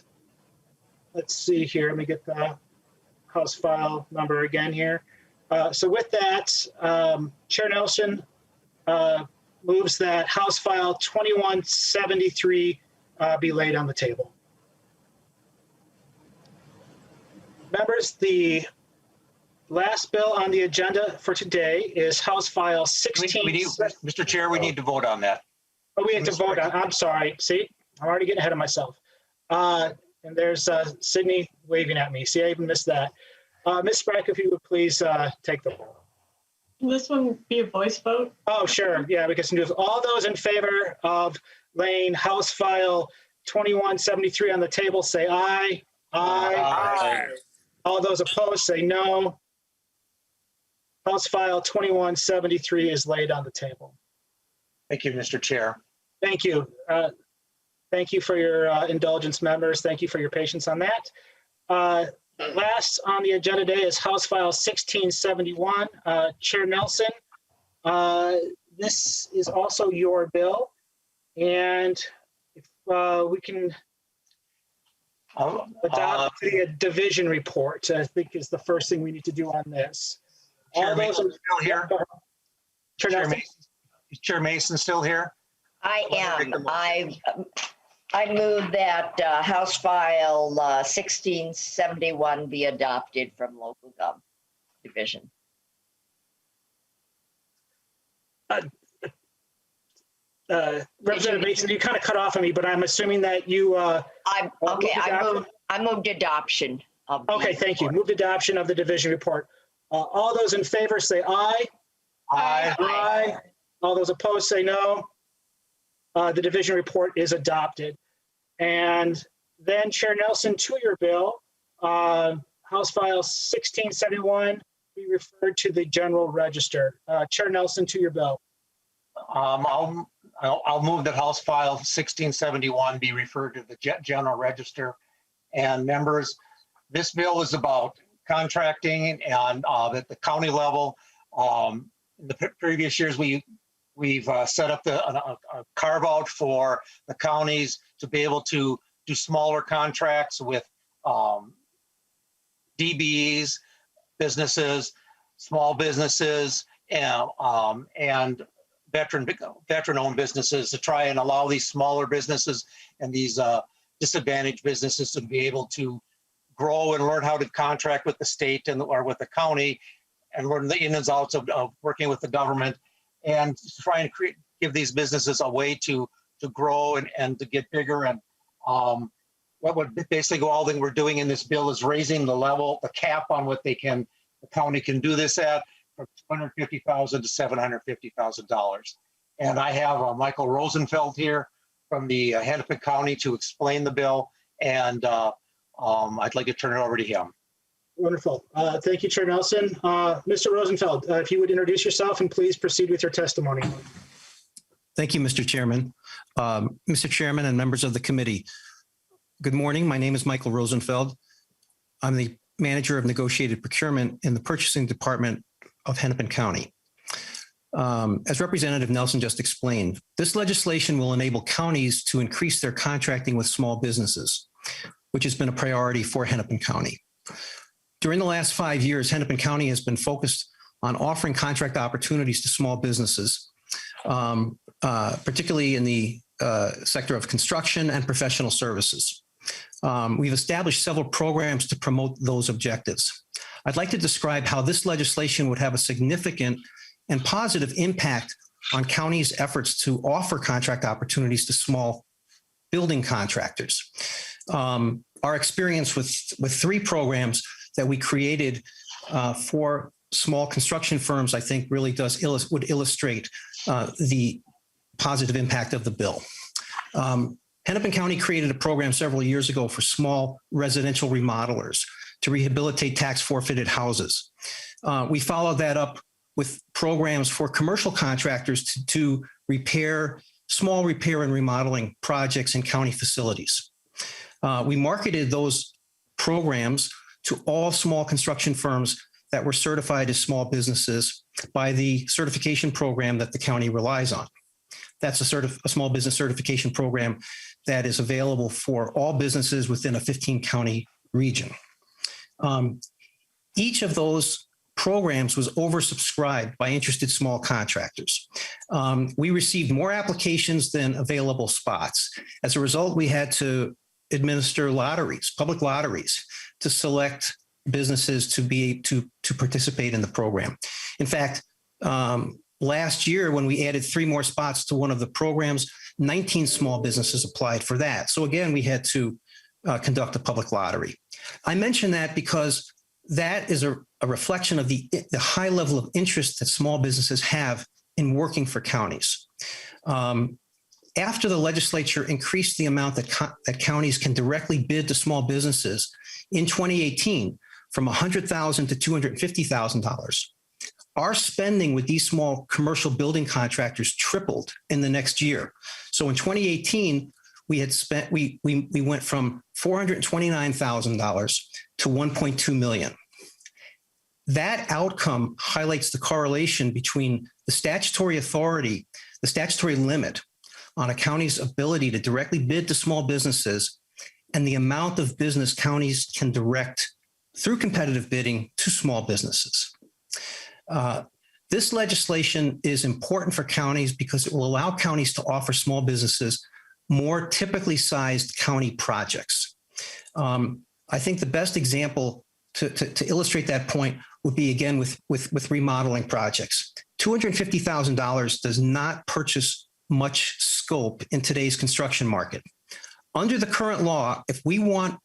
let's see here. Let me get the House file number again here. So with that, Chair Nelson moves that House File 2173 be laid on the table. Members, the last bill on the agenda for today is House File 16. Mr. Chair, we need to vote on that. Oh, we have to vote on. I'm sorry. See, I'm already getting ahead of myself. And there's Sydney waving at me. See, I even missed that. Ms. Sprack, if you would please take the roll. Will this one be a voice vote? Oh, sure. Yeah, we can do all those in favor of laying House File 2173 on the table, say aye. Aye. Aye. All those opposed, say no. House File 2173 is laid on the table. Thank you, Mr. Chair. Thank you. Thank you for your indulgence, members. Thank you for your patience on that. Last on the agenda today is House File 1671. Chair Nelson, this is also your bill. And if we can adopt the division report, I think is the first thing we need to do on this. Chair Mason still here? Is Chair Mason still here? I am. I move that House File 1671 be adopted from local gov division. Representative Mason, you kind of cut off on me, but I'm assuming that you. I moved adoption of. Okay, thank you. Moved adoption of the division report. All those in favor say aye. Aye. Aye. All those opposed say no. The division report is adopted. And then Chair Nelson, to your bill, House File 1671 be referred to the General Register. Chair Nelson, to your bill. I'll move that House File 1671 be referred to the General Register. And members, this bill is about contracting and at the county level. In the previous years, we've set up a carve out for the counties to be able to do smaller contracts with DBEs, businesses, small businesses, and veteran-owned businesses to try and allow these smaller businesses and these disadvantaged businesses to be able to grow and learn how to contract with the state or with the county and learn the ins and outs of working with the government and try and give these businesses a way to grow and to get bigger. And what would basically all that we're doing in this bill is raising the cap on what the county can do this at from $250,000 to $750,000. And I have Michael Rosenfeld here from the Hennepin County to explain the bill. And I'd like to turn it over to him. Wonderful. Thank you, Chair Nelson. Mr. Rosenfeld, if you would introduce yourself and please proceed with your testimony. Thank you, Mr. Chairman. Mr. Chairman and members of the committee, good morning. My name is Michael Rosenfeld. I'm the manager of negotiated procurement in the purchasing department of Hennepin County. As Representative Nelson just explained, this legislation will enable counties to increase their contracting with small businesses, which has been a priority for Hennepin County. During the last 5 years, Hennepin County has been focused on offering contract opportunities to small businesses, particularly in the sector of construction and professional services. We've established several programs to promote those objectives. I'd like to describe how this legislation would have a significant and positive impact on counties' efforts to offer contract opportunities to small building contractors. Our experience with 3 programs that we created for small construction firms, I think really would illustrate the positive impact of the bill. Hennepin County created a program several years ago for small residential remodelers to rehabilitate tax forfeited houses. We followed that up with programs for commercial contractors to small repair and remodeling projects in county facilities. We marketed those programs to all small construction firms that were certified as small businesses by the certification program that the county relies on. That's a small business certification program that is available for all businesses within a 15-county region. Each of those programs was oversubscribed by interested small contractors. We received more applications than available spots. As a result, we had to administer public lotteries, to select businesses to participate in the program. In fact, last year when we added 3 more spots to one of the programs, 19 small businesses applied for that. So again, we had to conduct a public lottery. I mention that because that is a reflection of the high level of interest that small businesses have in working for counties. After the legislature increased the amount that counties can directly bid to small businesses in 2018 from $100,000 to $250,000, our spending with these small commercial building contractors tripled in the next year. So in 2018, we went from $429,000 to $1.2 million. That outcome highlights the correlation between the statutory authority, the statutory limit on a county's ability to directly bid to small businesses and the amount of business counties can direct through competitive bidding to small businesses. This legislation is important for counties because it will allow counties to offer small businesses more typically sized county projects. I think the best example to illustrate that point would be, again, with remodeling projects. $250,000 does not purchase much scope in today's construction market. Under the current law, if we want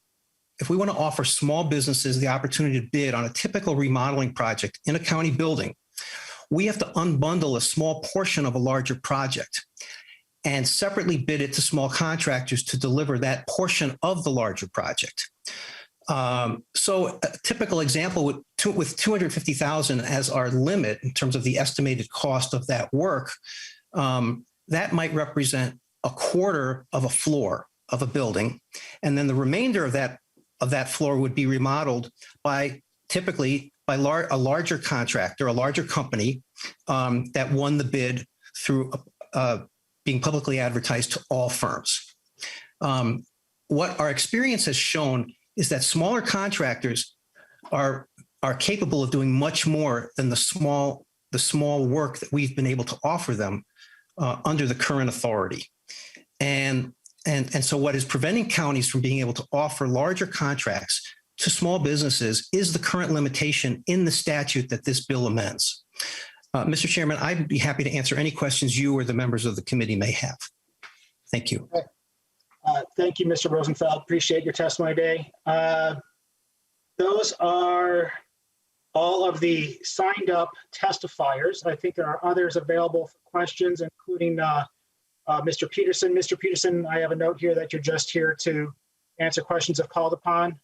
to offer small businesses the opportunity to bid on a typical remodeling project in a county building, we have to unbundle a small portion of a larger project and separately bid it to small contractors to deliver that portion of the larger project. So a typical example with $250,000 as our limit in terms of the estimated cost of that work, that might represent a quarter of a floor of a building. And then the remainder of that floor would be remodeled by a larger contractor, a larger company that won the bid through being publicly advertised to all firms. What our experience has shown is that smaller contractors are capable of doing much more than the small work that we've been able to offer them under the current authority. And so what is preventing counties from being able to offer larger contracts to small businesses is the current limitation in the statute that this bill amends. Mr. Chairman, I'd be happy to answer any questions you or the members of the committee may have. Thank you. Thank you, Mr. Rosenfeld. Appreciate your testimony today. Those are all of the signed up testifiers. I think there are others available for questions, including Mr. Peterson. Mr. Peterson, I have a note here that you're just here to answer questions if called upon.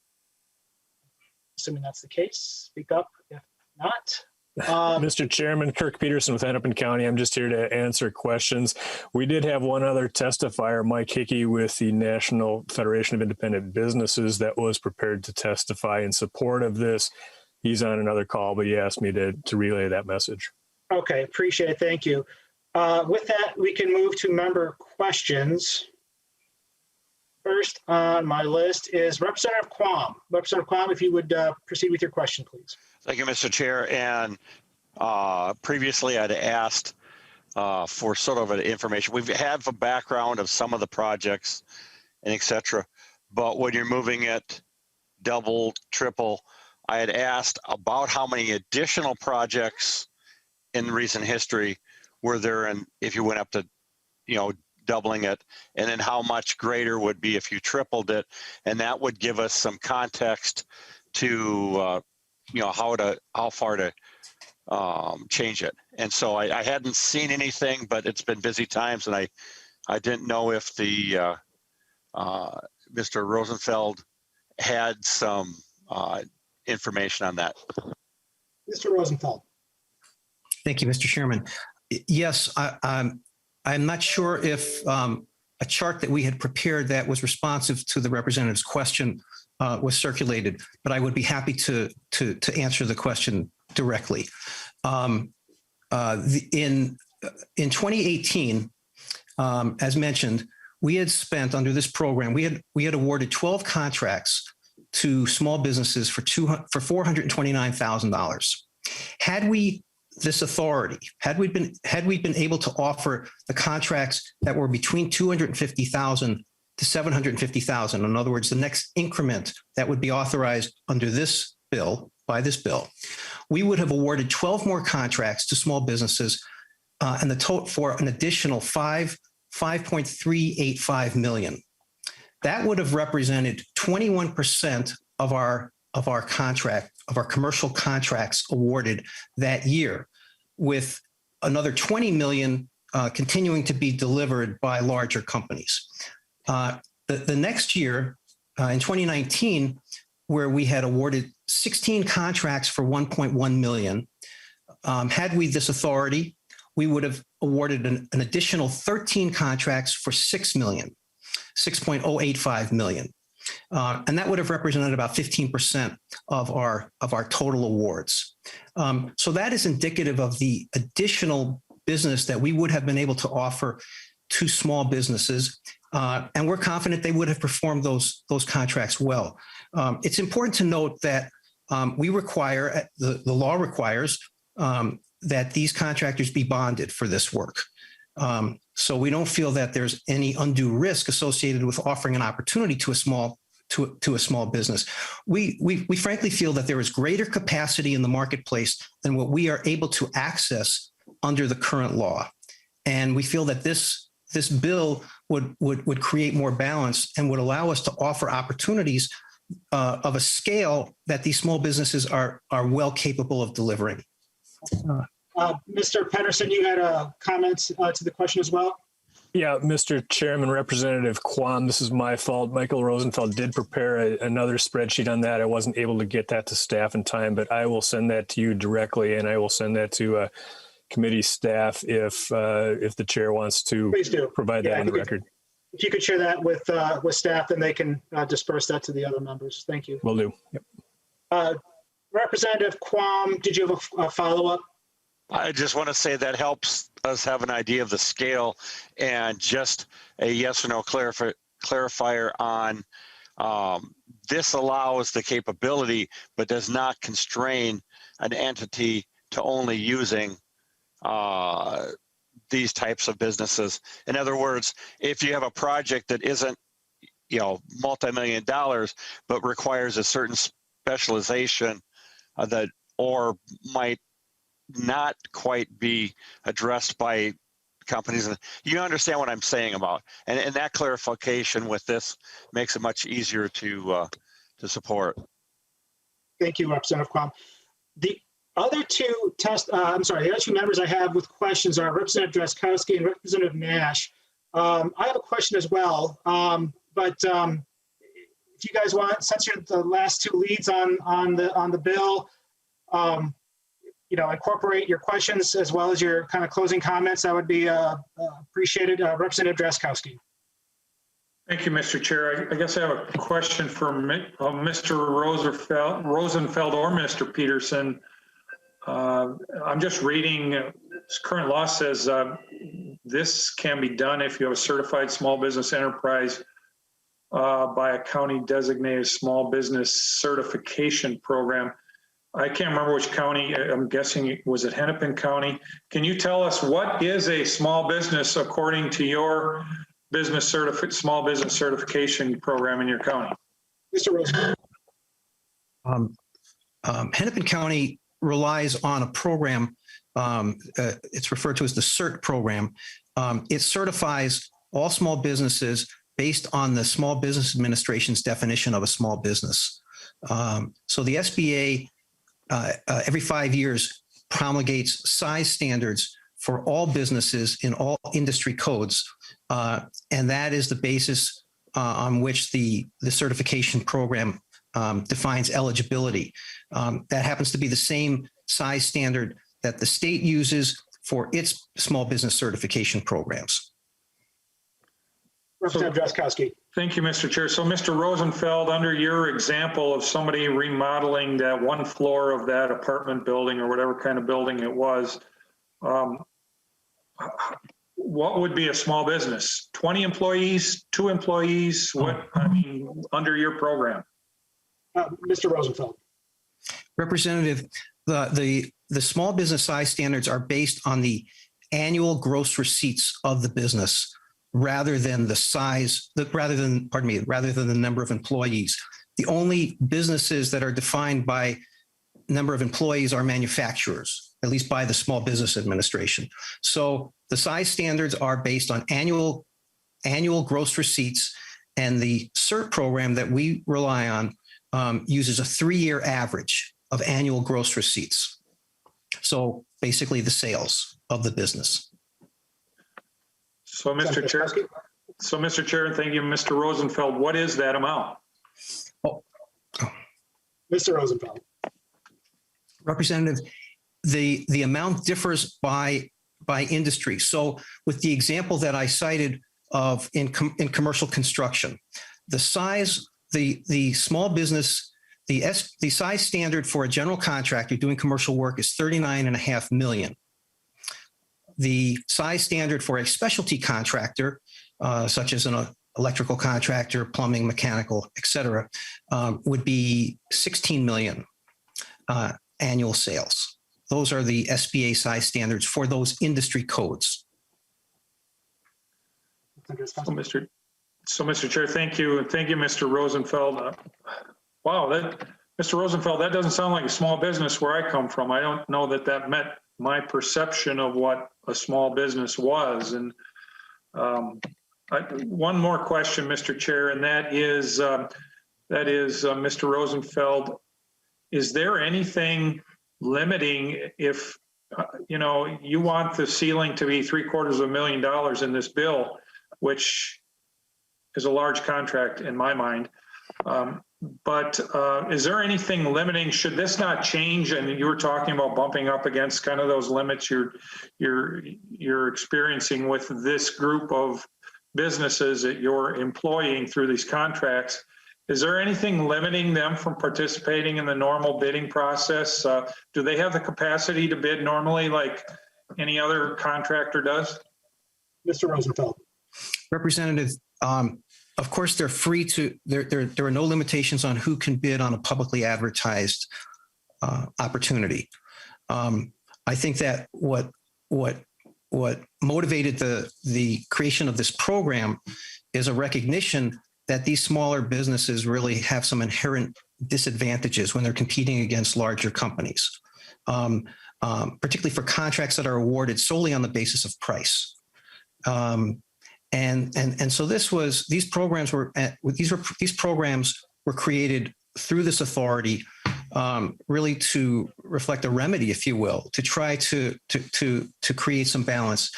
Assuming that's the case, speak up if not. Mr. Chairman, Kirk Peterson with Hennepin County. I'm just here to answer questions. We did have one other testifier, Mike Hickey with the National Federation of Independent Businesses, that was prepared to testify in support of this. He's on another call, but he asked me to relay that message. Okay, appreciate it. Thank you. With that, we can move to member questions. First on my list is Representative Quam. Representative Quam, if you would proceed with your question, please. Thank you, Mr. Chair. And previously I'd asked for sort of an information. We've had a background of some of the projects and et cetera, but when you're moving it double, triple, I had asked about how many additional projects in recent history were there, and if you went up to, doubling it, and then how much greater would be if you tripled it, and that would give us some context to how far to change it. And so I hadn't seen anything, but it's been busy times, and I didn't know if the Mr. Rosenfeld had some information on that. Mr. Rosenfeld. Thank you, Mr. Chairman. Yes, I'm not sure if a chart that we had prepared that was responsive to the representative's question was circulated, but I would be happy to answer the question directly. In 2018, as mentioned, we had spent under this program, we had awarded 12 contracts to small businesses for $429,000. Had we this authority, had we been able to offer the contracts that were between $250,000 to $750,000, in other words, the next increment that would be authorized under this bill, we would have awarded 12 more contracts to small businesses and the total for an additional $5.385 million. That would have represented 21% of our commercial contracts awarded that year, with another 20 million continuing to be delivered by larger companies. The next year, in 2019, where we had awarded 16 contracts for 1.1 million, had we this authority, we would have awarded an additional 13 contracts for 6.085 million. And that would have represented about 15% of our total awards. So that is indicative of the additional business that we would have been able to offer to small businesses. And we're confident they would have performed those contracts well. It's important to note that we require, the law requires that these contractors be bonded for this work. So we don't feel that there's any undue risk associated with offering an opportunity to a small business. We frankly feel that there is greater capacity in the marketplace than what we are able to access under the current law. And we feel that this bill would create more balance and would allow us to offer opportunities of a scale that these small businesses are well capable of delivering. Mr. Pedersen, you had a comment to the question as well? Yeah, Mr. Chairman, Representative Quam, this is my fault. Michael Rosenfeld did prepare another spreadsheet on that. I wasn't able to get that to staff in time, but I will send that to you directly, and I will send that to committee staff if the chair wants to provide that on the record. If you could share that with staff, then they can disperse that to the other members. Thank you. Will do. Yep. Representative Quam, did you have a follow-up? I just want to say that helps us have an idea of the scale, and just a yes or no clarifier on this allows the capability, but does not constrain an entity to only using these types of businesses. In other words, if you have a project that isn't, multi-million dollars, but requires a certain specialization that or might not quite be addressed by companies. You understand what I'm saying about, and that clarification with this makes it much easier to support. Thank you, Representative Quam. The other two the other two members I have with questions are Representative Drazkowski and Representative Nash. I have a question as well, but if you guys want, since you're the last two leads on the bill, incorporate your questions as well as your kind of closing comments. That would be appreciated. Representative Drazkowski. Thank you, Mr. Chair. I guess I have a question for Mr. Rosenfeld or Mr. Peterson. I'm just reading, current law says this can be done if you have a certified small business enterprise by a county designated small business certification program. I can't remember which county. I'm guessing, was it Hennepin County? Can you tell us what is a small business according to your small business certification program in your county? Mr. Rosenfeld. Hennepin County relies on a program. It's referred to as the CERT program. It certifies all small businesses based on the Small Business Administration's definition of a small business. So the SBA every 5 years promulgates size standards for all businesses in all industry codes. And that is the basis on which the certification program defines eligibility. That happens to be the same size standard that the state uses for its small business certification programs. Representative Drazkowski. Thank you, Mr. Chair. So, Mr. Rosenfeld, under your example of somebody remodeling that one floor of that apartment building or whatever kind of building it was, what would be a small business? 20 employees, 2 employees? What, under your program? Mr. Rosenfeld. Representative, the small business size standards are based on the annual gross receipts of the business rather than the size, rather than the number of employees. the only businesses that are defined by number of employees are manufacturers, at least by the Small Business Administration. So the size standards are based on annual gross receipts, and the CERT program that we rely on uses a 3-year average of annual gross receipts. So basically the sales of the business. So Mr. Chair, thank you, Mr. Rosenfeld. What is that amount? Mr. Rosenfeld. Representative, the amount differs by industry. So with the example that I cited of in commercial construction, the size, the small business, the size standard for a general contractor doing commercial work is 39.5 million. The size standard for a specialty contractor, such as an electrical contractor, plumbing, mechanical, et cetera, would be 16 million annual sales. Those are the SBA size standards for those industry codes. So Mr. Chair, thank you, Mr. Rosenfeld. Wow, Mr. Rosenfeld, that doesn't sound like a small business where I come from. I don't know that met my perception of what a small business was. And one more question, Mr. Chair, and that is Mr. Rosenfeld, is there anything limiting if, you want the ceiling to be $750,000 in this bill, which is a large contract in my mind. But is there anything limiting? Should this not change? And you were talking about bumping up against kind of those limits you're experiencing with this group of businesses that you're employing through these contracts. Is there anything limiting them from participating in the normal bidding process? Do they have the capacity to bid normally like any other contractor does? Mr. Rosenfeld. Representative, of course, they're free to, there are no limitations on who can bid on a publicly advertised opportunity. I think that what motivated the creation of this program is a recognition that these smaller businesses really have some inherent disadvantages when they're competing against larger companies, particularly for contracts that are awarded solely on the basis of price. And so these programs were created through this authority, really to reflect a remedy, if you will, to try to create some balance,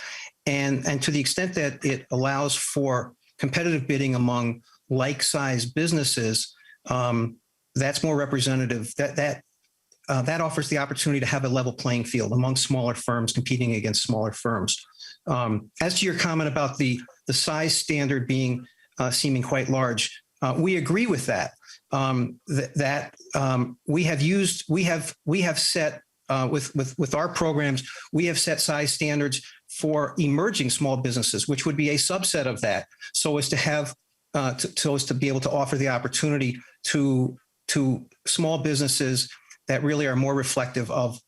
and to the extent that it allows for competitive bidding among like-sized businesses, that's more representative. That offers the opportunity to have a level playing field among smaller firms competing against smaller firms. As to your comment about the size standard being seeming quite large, we agree with that. We have set with our programs, we have set size standards for emerging small businesses, which would be a subset of that, so as to have so as to be able to offer the opportunity to small businesses that really are more reflective of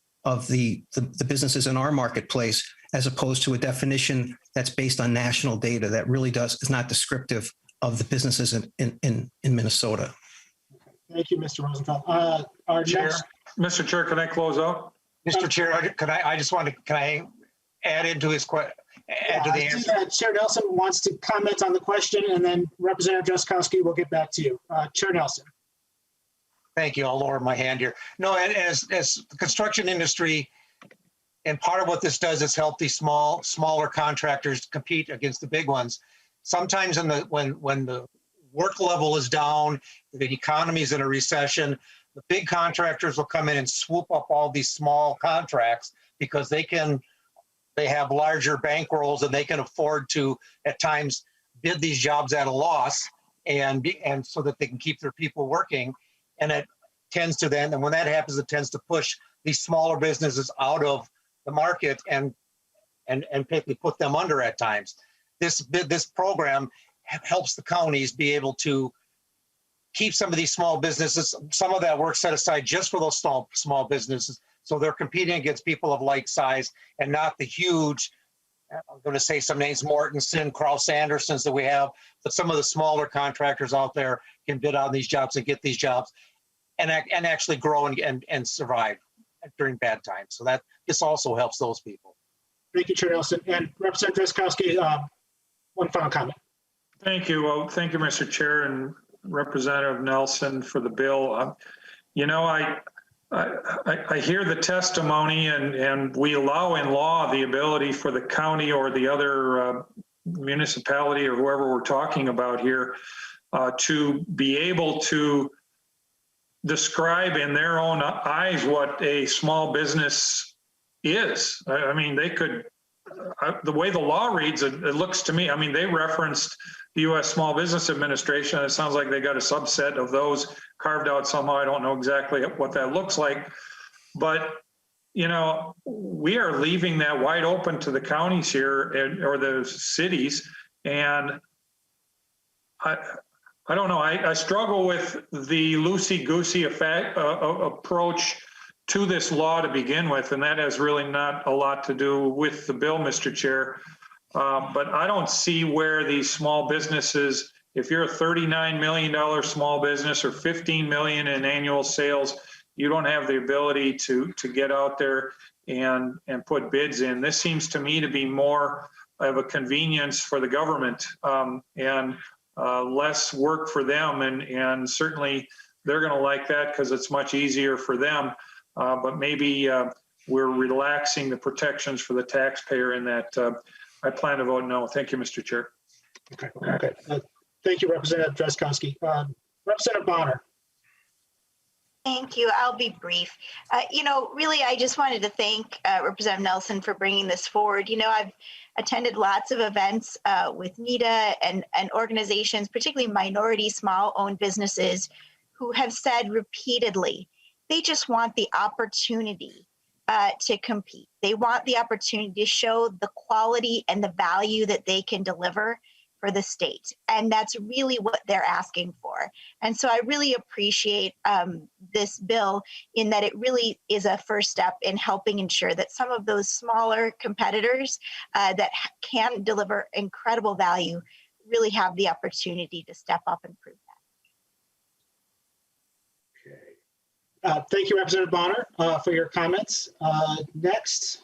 the businesses in our marketplace, as opposed to a definition that's based on national data that really is not descriptive of the businesses in Minnesota. Thank you, Mr. Rosenfeld. Our Chair, Mr. Chair, can I close out? Mr. Chair, can I add into his question? Add to the answer. Chair Nelson wants to comment on the question, and then Representative Jaskowski will get back to you. Chair Nelson. Thank you. I'll lower my hand here. No, as the construction industry, and part of what this does is help these smaller contractors compete against the big ones. Sometimes when the work level is down, the economy is in a recession, the big contractors will come in and swoop up all these small contracts because they have larger bankrolls and they can afford to at times bid these jobs at a loss and so that they can keep their people working. And it tends to then, and when that happens, it tends to push these smaller businesses out of the market and basically put them under at times. This program helps the counties be able to keep some of these small businesses, some of that work set aside just for those small businesses, so they're competing against people of like size and not the huge I'm going to say some names, Mortensen, Kraus Andersons that we have, but some of the smaller contractors out there can bid on these jobs and get these jobs and actually grow and survive during bad times. So that this also helps those people. Thank you, Chair Nelson. And Representative Drazkowski, one final comment. Thank you. Well, thank you, Mr. Chair and Representative Nelson for the bill. You know, I hear the testimony, and we allow in law the ability for the county or the other municipality or whoever we're talking about here to be able to describe in their own eyes what a small business is. I mean, they could, the way the law reads, it looks to me, I mean, they referenced the U.S. Small Business Administration. It sounds like they got a subset of those carved out somehow. I don't know exactly what that looks like, but you know, we are leaving that wide open to the counties here or the cities. And I don't know, I struggle with the loosey-goosey approach to this law to begin with, and that has really not a lot to do with the bill, Mr. Chair. But I don't see where these small businesses, if you're a $39 million small business or 15 million in annual sales, you don't have the ability to get out there and put bids in. This seems to me to be more of a convenience for the government and less work for them. And certainly they're going to like that because it's much easier for them. But maybe we're relaxing the protections for the taxpayer in that. I plan to vote no. Thank you, Mr. Chair. Okay. Thank you, Representative Drazkowski. Representative Bonner. Thank you. I'll be brief. You know, really, I just wanted to thank Representative Nelson for bringing this forward. You know, I've attended lots of events with NEDA and organizations, particularly minority small-owned businesses, who have said repeatedly, they just want the opportunity to compete. They want the opportunity to show the quality and the value that they can deliver for the state. And that's really what they're asking for. And so I really appreciate this bill in that it really is a first step in helping ensure that some of those smaller competitors that can deliver incredible value really have the opportunity to step up and prove that. Thank you, Representative Bonner, for your comments. Next.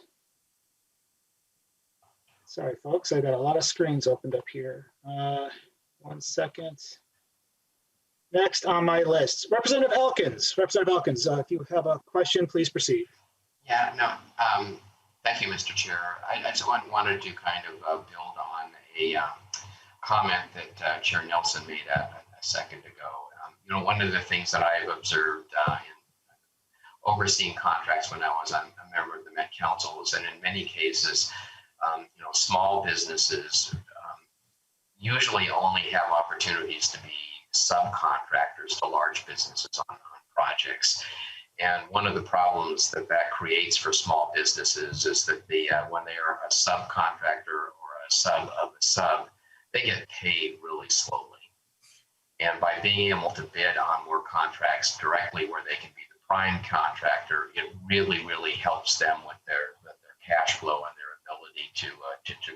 Sorry, folks, I got a lot of screens opened up here. 1 second. Next on my list, Representative Elkins. Representative Elkins, if you have a question, please proceed. Yeah, no, thank you, Mr. Chair. I just wanted to kind of build on a comment that Chair Nelson made a second ago. You know, one of the things that I've observed in overseeing contracts when I was a member of the Met Council was that in many cases, you know, small businesses usually only have opportunities to be subcontractors to large businesses on projects. And one of the problems that creates for small businesses is that when they are a subcontractor or a sub of a sub, they get paid really slowly. And by being able to bid on more contracts directly where they can be the prime contractor, it really, really helps them with their cash flow and their ability to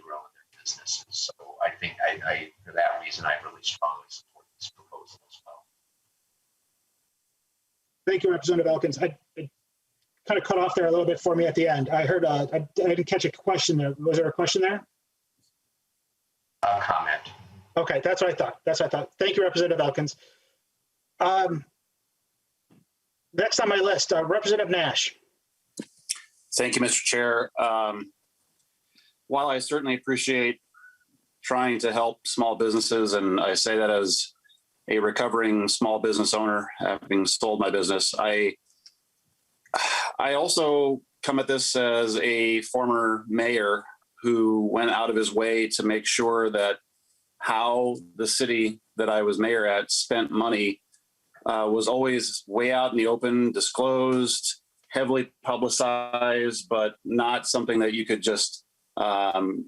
grow in their businesses. So I think for that reason, I really strongly support this proposal as well. Thank you, Representative Elkins. I kind of cut off there a little bit for me at the end. I heard, I didn't catch a question there. Was there a question there? A comment. Okay, that's what I thought. That's what I thought. Thank you, Representative Elkins. Next on my list, Representative Nash. Thank you, Mr. Chair. While I certainly appreciate trying to help small businesses, and I say that as a recovering small business owner, having sold my business, I also come at this as a former mayor who went out of his way to make sure that how the city that I was mayor at spent money was always way out in the open, disclosed, heavily publicized, but not something that you could just, I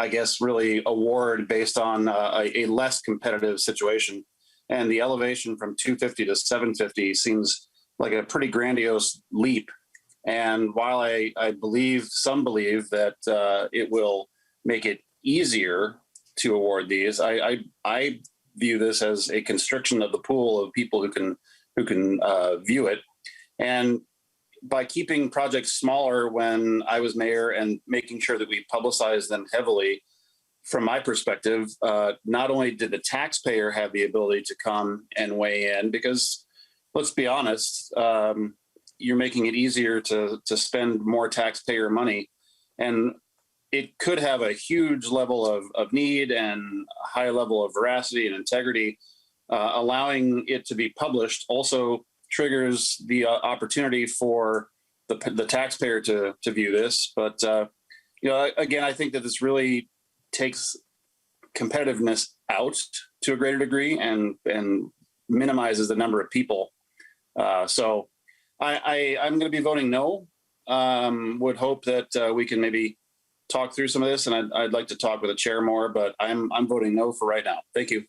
guess, really award based on a less competitive situation. And the elevation from 250 to 750 seems like a pretty grandiose leap. And while I believe, some believe that it will make it easier to award these, I view this as a constriction of the pool of people who can view it. And by keeping projects smaller when I was mayor and making sure that we publicize them heavily, from my perspective, not only did the taxpayer have the ability to come and weigh in, because let's be honest, you're making it easier to spend more taxpayer money. And it could have a huge level of need and a high level of veracity and integrity. Allowing it to be published also triggers the opportunity for the taxpayer to view this. But again, I think that this really takes competitiveness out to a greater degree and minimizes the number of people. So I'm going to be voting no. Would hope that we can maybe talk through some of this, and I'd like to talk with the chair more, but I'm voting no for right now. Thank you.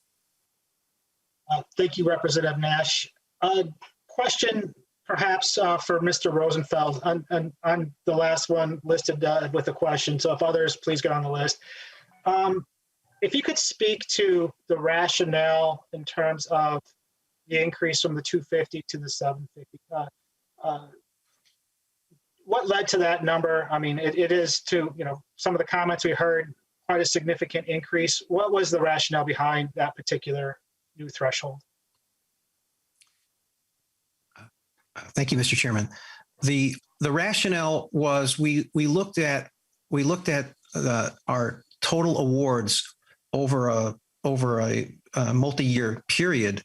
Thank you, Representative Nash. Question perhaps for Mr. Rosenfeld on the last one listed with a question. So if others, please get on the list. If you could speak to the rationale in terms of the increase from the 250 to the 750. What led to that number? I mean, it is to, some of the comments we heard, quite a significant increase. What was the rationale behind that particular new threshold? Thank you, Mr. Chairman. The rationale was we looked at our total awards over a multi-year period,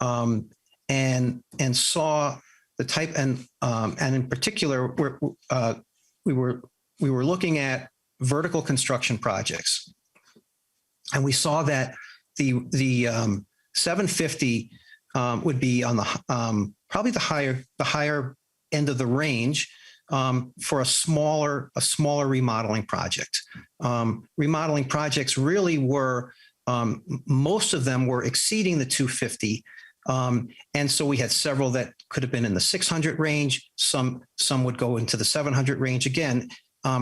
and saw the type and in particular we were looking at vertical construction projects, and we saw that the 750 would be on the probably the higher end of the range for a smaller remodeling project. Remodeling projects really were most of them were exceeding the 250. And so we had several that could have been in the 600 range. Some would go into the 700 range. Again,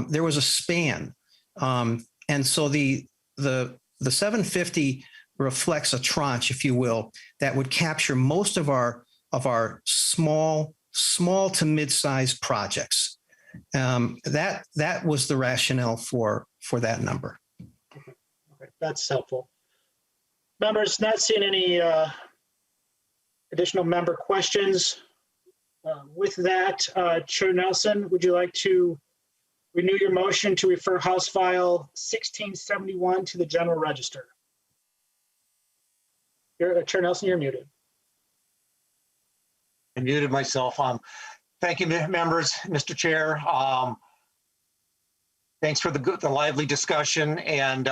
there was a span. And so the 750 reflects a tranche, if you will, that would capture most of our small to mid-sized projects. That was the rationale for that number. Okay, that's helpful. Members, not seeing any additional member questions. With that, Chair Nelson, would you like to renew your motion to refer House File 1671 to the General Register? Chair Nelson, you're muted. I muted myself. Thank you, members, Mr. Chair. Thanks for the lively discussion. And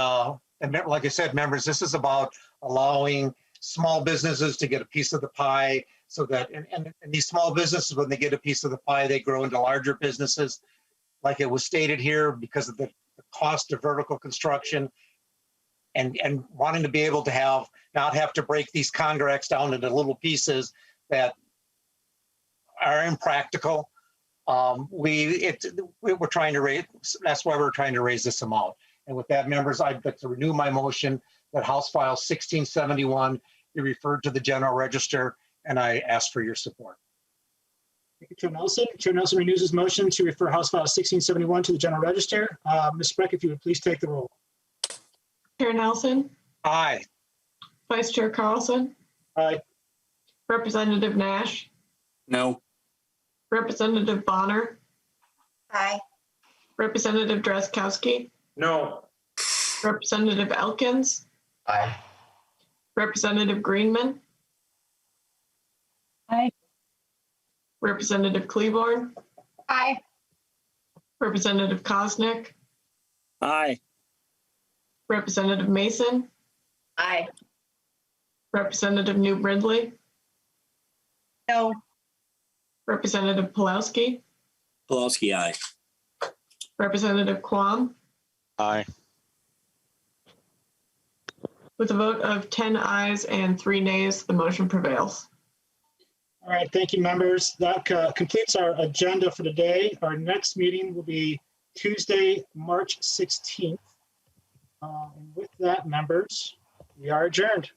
like I said, members, this is about allowing small businesses to get a piece of the pie, so that and these small businesses, when they get a piece of the pie, they grow into larger businesses. Like it was stated here, because of the cost of vertical construction, and wanting to be able to not have to break these contracts down into little pieces that are impractical. We're trying to raise, that's why we're trying to raise this amount. And with that, members, I'd like to renew my motion that House File 1671 be referred to the General Register, and I ask for your support. Thank you, Chair Nelson. Chair Nelson renews his motion to refer House File 1671 to the General Register. Ms. Spreck, if you would please take the roll. Chair Nelson. Aye. Vice Chair Carlson. Aye. Representative Nash. No. Representative Bonner. Aye. Representative Drazkowski. No. Representative Elkins. Aye. Representative Greenman. Aye. Representative Cleaborn. Aye. Representative Kosnick. Aye. Representative Mason. Aye. Representative New Brindley. No. Representative Pulowski. Pulowski, aye. Representative Quam. Aye. With a vote of 10 ayes and 3 nays, the motion prevails. All right, thank you, members. That completes our agenda for today. Our next meeting will be Tuesday, March 16th. And with that, members, we are adjourned.